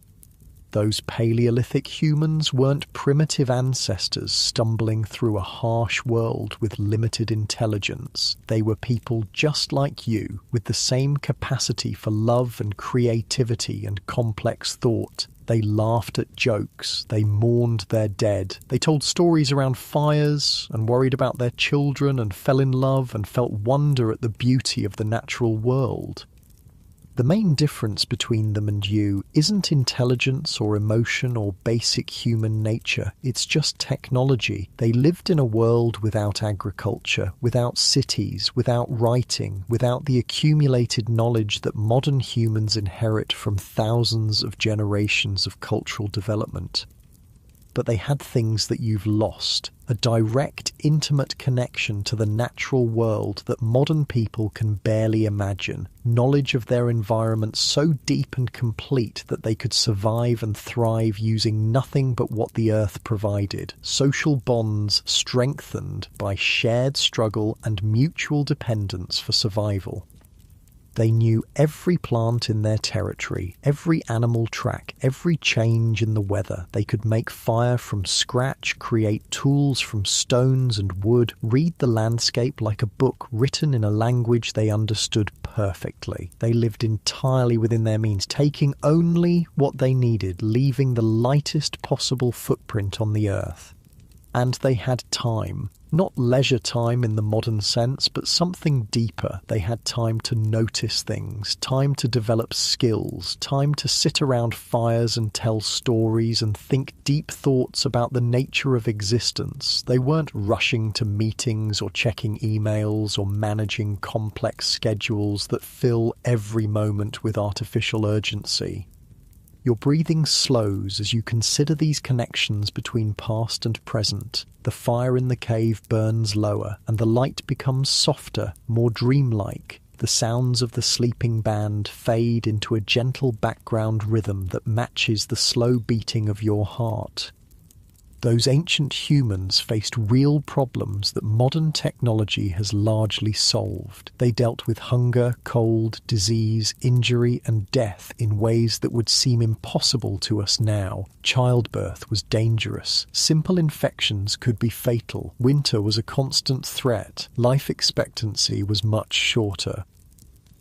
Those Paleolithic humans weren't primitive ancestors stumbling through a harsh world with limited intelligence. They were people just like you, with the same capacity for love and creativity and complex thought. They laughed at jokes, they mourned their dead, they told stories around fires and worried about their children and fell in love and felt wonder at the beauty of the natural world. The main difference between them and you isn't intelligence or emotion or basic human nature, it's just technology. They lived in a world without agriculture, without cities, without writing, without the accumulated knowledge that modern humans inherit from thousands of generations of cultural development. But they had things that you've lost, a direct, intimate connection to the natural world that modern people can barely imagine, knowledge of their environment so deep and complete that they could survive and thrive using nothing but what the earth provided, social bonds strengthened by shared struggle and mutual dependence for survival. They knew every plant in their territory, every animal track, every change in the weather. They could make fire from scratch, create tools from stones and wood, read the landscape like a book written in a language they understood perfectly. They lived entirely within their means, taking only what they needed, leaving the lightest possible footprint on the earth. And they had time. Not leisure time in the modern sense, but something deeper. They had time to notice things, time to develop skills, time to sit around fires and tell stories and think deep thoughts about the nature of existence. They weren't rushing to meetings or checking emails or managing complex schedules that fill every moment with artificial urgency. Your breathing slows as you consider these connections between past and present. The fire in the cave burns lower, and the light becomes softer, more dreamlike. The sounds of the sleeping band fade into a gentle background rhythm that matches the slow beating of your heart. Those ancient humans faced real problems that modern technology has largely solved. They dealt with hunger, cold, disease, injury, and death in ways that would seem impossible to us now. Childbirth was dangerous. Simple infections could be fatal. Winter was a constant threat. Life expectancy was much shorter.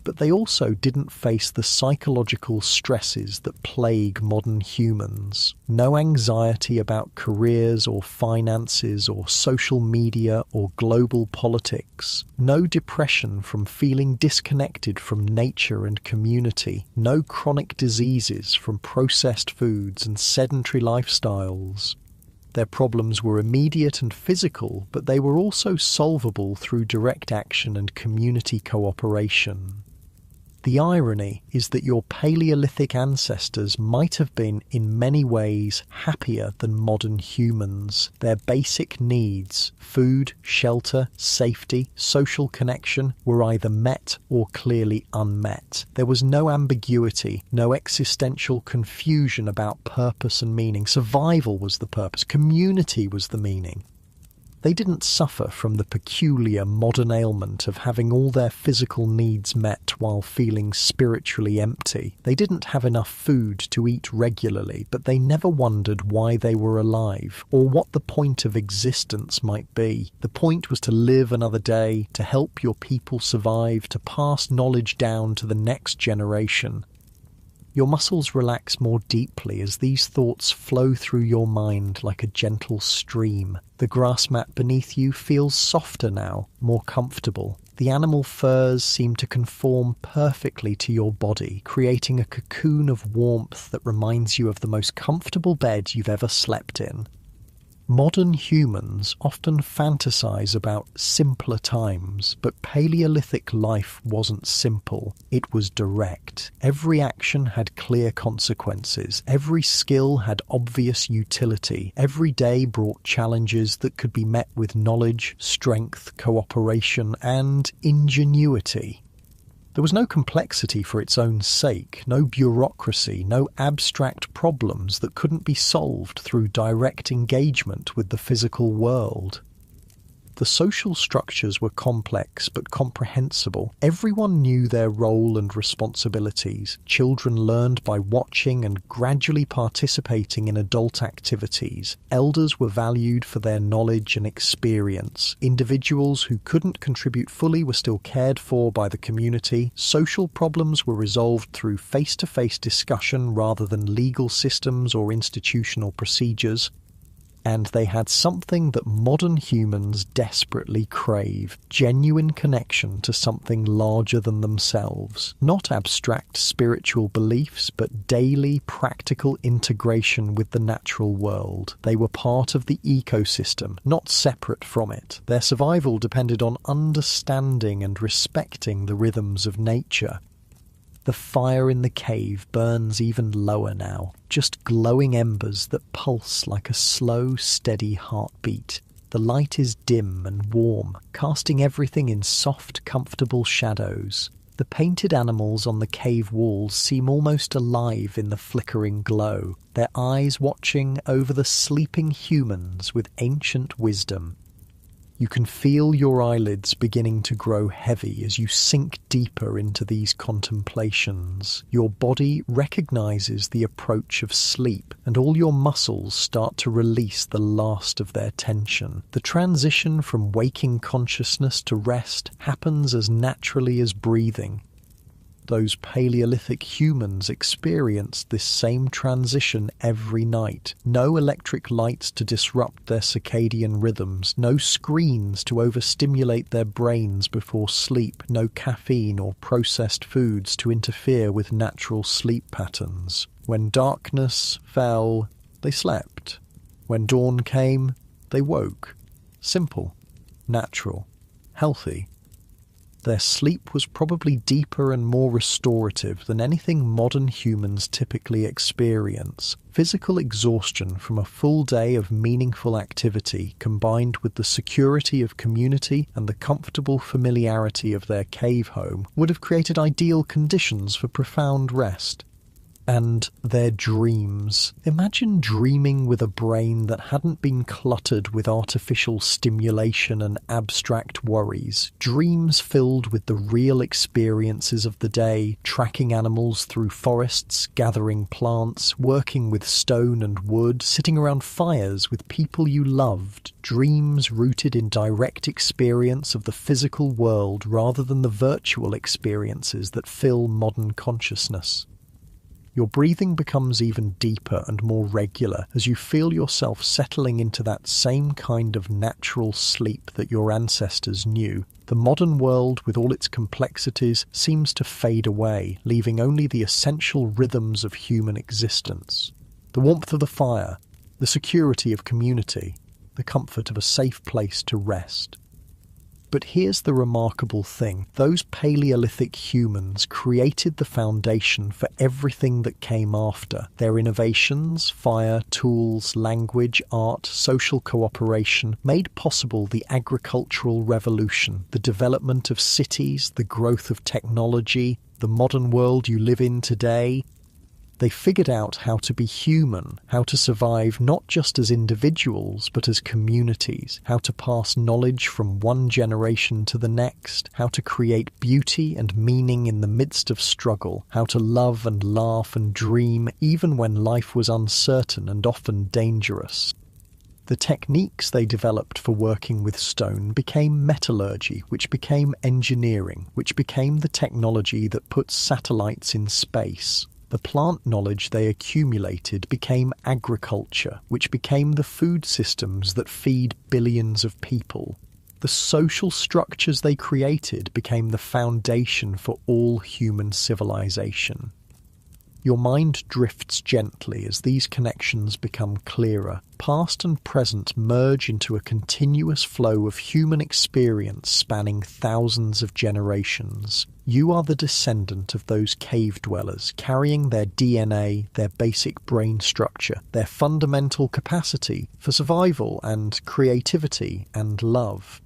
But they also didn't face the psychological stresses that plague modern humans. No anxiety about careers or finances or social media or global politics. No depression from feeling disconnected from nature and community. No chronic diseases from processed foods and sedentary lifestyles. Their problems were immediate and physical, but they were also solvable through direct action and community cooperation. The irony is that your Paleolithic ancestors might have been, in many ways, happier than modern humans. Their basic needs, food, shelter, safety, social connection, were either met or clearly unmet. There was no ambiguity, no existential confusion about purpose and meaning. Survival was the purpose, community was the meaning. They didn't suffer from the peculiar modern ailment of having all their physical needs met while feeling spiritually empty. They didn't have enough food to eat regularly, but they never wondered why they were alive, or what the point of existence might be. The point was to live another day, to help your people survive, to pass knowledge down to the next generation. Your muscles relax more deeply as these thoughts flow through your mind like a gentle stream. The grass mat beneath you feels softer now, more comfortable. The animal furs seem to conform perfectly to your body, creating a cocoon of warmth that reminds you of the most comfortable bed you've ever slept in. Modern humans often fantasize about simpler times, but Paleolithic life wasn't simple. It was direct. Every action had clear consequences. Every skill had obvious utility. Every day brought challenges that could be met with knowledge, strength, cooperation, and ingenuity. There was no complexity for its own sake, no bureaucracy, no abstract problems that couldn't be solved through direct engagement with the physical world. The social structures were complex but comprehensible. Everyone knew their role and responsibilities. Children learned by watching and gradually participating in adult activities. Elders were valued for their knowledge and experience. Individuals who couldn't contribute fully were still cared for by the community. Social problems were resolved through face-to-face discussion rather than legal systems or institutional procedures. And they had something that modern humans desperately crave: genuine connection to something larger than themselves. Not abstract spiritual beliefs, but daily practical integration with the natural world. They were part of the ecosystem, not separate from it. Their survival depended on understanding and respecting the rhythms of nature. The fire in the cave burns even lower now, just glowing embers that pulse like a slow, steady heartbeat. The light is dim and warm, casting everything in soft, comfortable shadows. The painted animals on the cave walls seem almost alive in the flickering glow, their eyes watching over the sleeping humans with ancient wisdom. You can feel your eyelids beginning to grow heavy as you sink deeper into these contemplations. Your body recognizes the approach of sleep, and all your muscles start to release the last of their tension. The transition from waking consciousness to rest happens as naturally as breathing. Those Paleolithic humans experienced this same transition every night. No electric lights to disrupt their circadian rhythms, no screens to overstimulate their brains before sleep, no caffeine or processed foods to interfere with natural sleep patterns. When darkness fell, they slept. When dawn came, they woke. Simple, natural, healthy. Their sleep was probably deeper and more restorative than anything modern humans typically experience. Physical exhaustion from a full day of meaningful activity, combined with the security of community and the comfortable familiarity of their cave home, would have created ideal conditions for profound rest. And their dreams. Imagine dreaming with a brain that hadn't been cluttered with artificial stimulation and abstract worries. Dreams filled with the real experiences of the day, tracking animals through forests, gathering plants, working with stone and wood, sitting around fires with people you loved. Dreams rooted in direct experience of the physical world rather than the virtual experiences that fill modern consciousness. Your breathing becomes even deeper and more regular as you feel yourself settling into that same kind of natural sleep that your ancestors knew. The modern world, with all its complexities, seems to fade away, leaving only the essential rhythms of human existence. The warmth of the fire, the security of community, the comfort of a safe place to rest. But here's the remarkable thing. Those Paleolithic humans created the foundation for everything that came after. Their innovations, fire, tools, language, art, social cooperation, made possible the agricultural revolution, the development of cities, the growth of technology, the modern world you live in today. They figured out how to be human, how to survive not just as individuals but as communities, how to pass knowledge from one generation to the next, how to create beauty and meaning in the midst of struggle, how to love and laugh and dream even when life was uncertain and often dangerous. The techniques they developed for working with stone became metallurgy, which became engineering, which became the technology that puts satellites in space. The plant knowledge they accumulated became agriculture, which became the food systems that feed billions of people. The social structures they created became the foundation for all human civilization. Your mind drifts gently as these connections become clearer. Past and present merge into a continuous flow of human experience spanning thousands of generations. You are the descendant of those cave dwellers, carrying their DNA, their basic brain structure, their fundamental capacity for survival and creativity and love.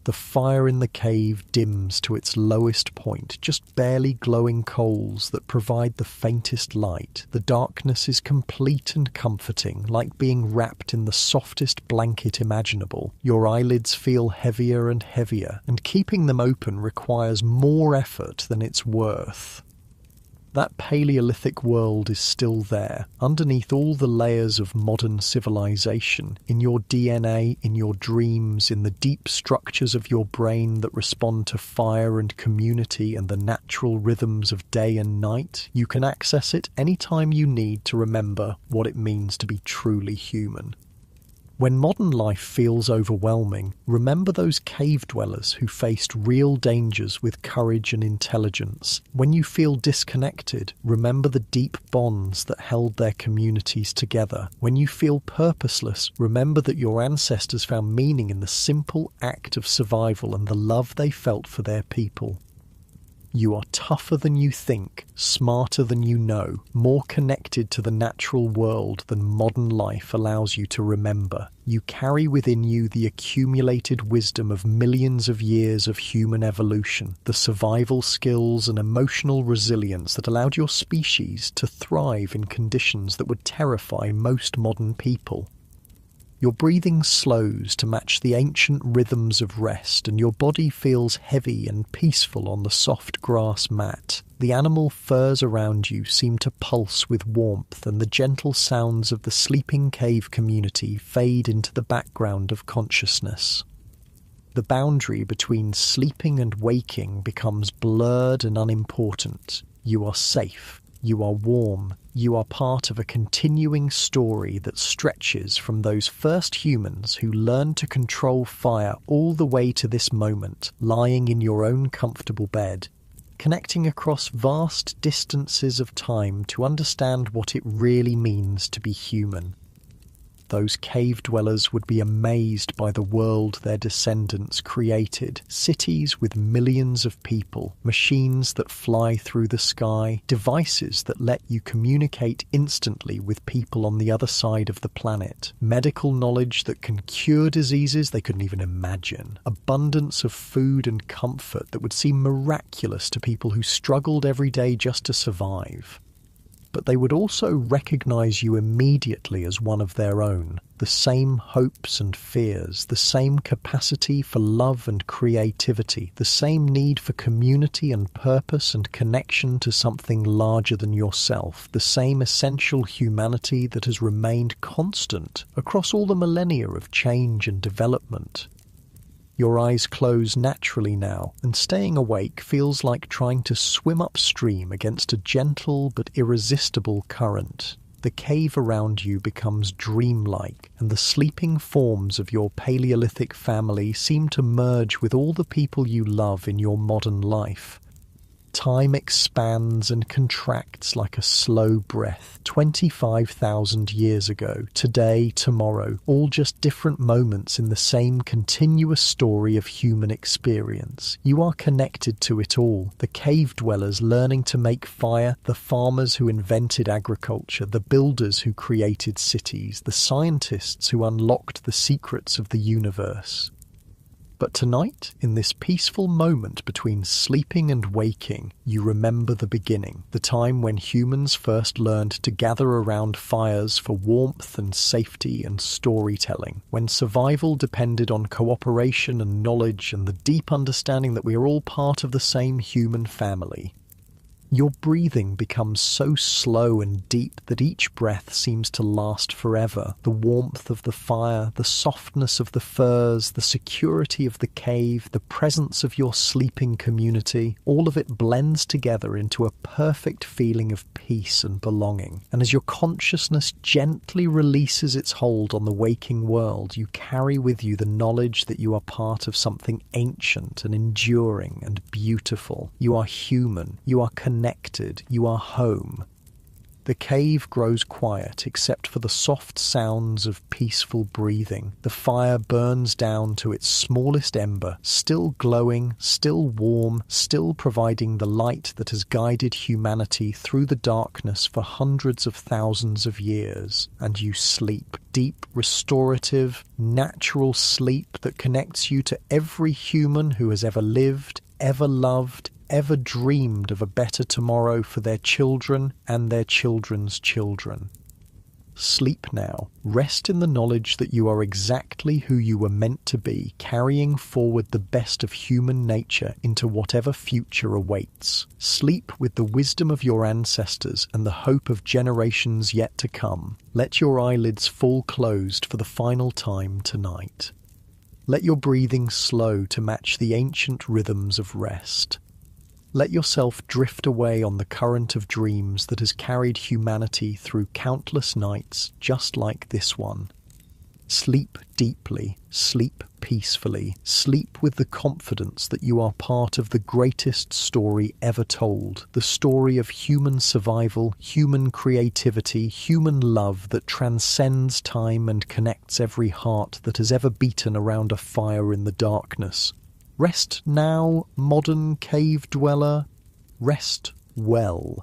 The fire in the cave dims to its lowest point, just barely glowing coals that provide the faintest light. The darkness is complete and comforting, like being wrapped in the softest blanket imaginable. Your eyelids feel heavier and heavier, and keeping them open requires more effort than it's worth. That Paleolithic world is still there, underneath all the layers of modern civilization, in your DNA, in your dreams, in the deep structures of your brain that respond to fire and community and the natural rhythms of day and night. You can access it anytime you need to remember what it means to be truly human. When modern life feels overwhelming, remember those cave dwellers who faced real dangers with courage and intelligence. When you feel disconnected, remember the deep bonds that held their communities together. When you feel purposeless, remember that your ancestors found meaning in the simple act of survival and the love they felt for their people. You are tougher than you think, smarter than you know, more connected to the natural world than modern life allows you to remember. You carry within you the accumulated wisdom of millions of years of human evolution, the survival skills and emotional resilience that allowed your species to thrive in conditions that would terrify most modern people. Your breathing slows to match the ancient rhythms of rest, and your body feels heavy and peaceful on the soft grass mat. The animal furs around you seem to pulse with warmth, and the gentle sounds of the sleeping cave community fade into the background of consciousness. The boundary between sleeping and waking becomes blurred and unimportant. You are safe. You are warm. You are part of a continuing story that stretches from those first humans who learned to control fire all the way to this moment, lying in your own comfortable bed, connecting across vast distances of time to understand what it really means to be human. Those cave dwellers would be amazed by the world their descendants created. Cities with millions of people, machines that fly through the sky, devices that let you communicate instantly with people on the other side of the planet, medical knowledge that can cure diseases they couldn't even imagine, abundance of food and comfort that would seem miraculous to people who struggled every day just to survive. But they would also recognize you immediately as one of their own. The same hopes and fears, the same capacity for love and creativity, the same need for community and purpose and connection to something larger than yourself, the same essential humanity that has remained constant across all the millennia of change and development. Your eyes close naturally now, and staying awake feels like trying to swim upstream against a gentle but irresistible current. The cave around you becomes dreamlike, and the sleeping forms of your Paleolithic family seem to merge with all the people you love in your modern life. Time expands and contracts like a slow breath. 25,000 years ago, today, tomorrow, all just different moments in the same continuous story of human experience. You are connected to it all. The cave dwellers learning to make fire, the farmers who invented agriculture, the builders who created cities, the scientists who unlocked the secrets of the universe. But tonight, in this peaceful moment between sleeping and waking, you remember the beginning, the time when humans first learned to gather around fires for warmth and safety and storytelling, when survival depended on cooperation and knowledge and the deep understanding that we are all part of the same human family. Your breathing becomes so slow and deep that each breath seems to last forever. The warmth of the fire, the softness of the furs, the security of the cave, the presence of your sleeping community, all of it blends together into a perfect feeling of peace and belonging. And as your consciousness gently releases its hold on the waking world, you carry with you the knowledge that you are part of something ancient and enduring and beautiful. You are human. You are connected, you are home. The cave grows quiet except for the soft sounds of peaceful breathing. The fire burns down to its smallest ember, still glowing, still warm, still providing the light that has guided humanity through the darkness for hundreds of thousands of years. And you sleep. Deep, restorative, natural sleep that connects you to every human who has ever lived, ever loved, ever dreamed of a better tomorrow for their children and their children's children. Sleep now. Rest in the knowledge that you are exactly who you were meant to be, carrying forward the best of human nature into whatever future awaits. Sleep with the wisdom of your ancestors and the hope of generations yet to come. Let your eyelids fall closed for the final time tonight. Let your breathing slow to match the ancient rhythms of rest. Let yourself drift away on the current of dreams that has carried humanity through countless nights just like this one. Sleep deeply, sleep peacefully, sleep with the confidence that you are part of the greatest story ever told, the story of human survival, human creativity, human love that transcends time and connects every heart that has ever beaten around a fire in the darkness. Rest now, modern cave dweller. Rest well.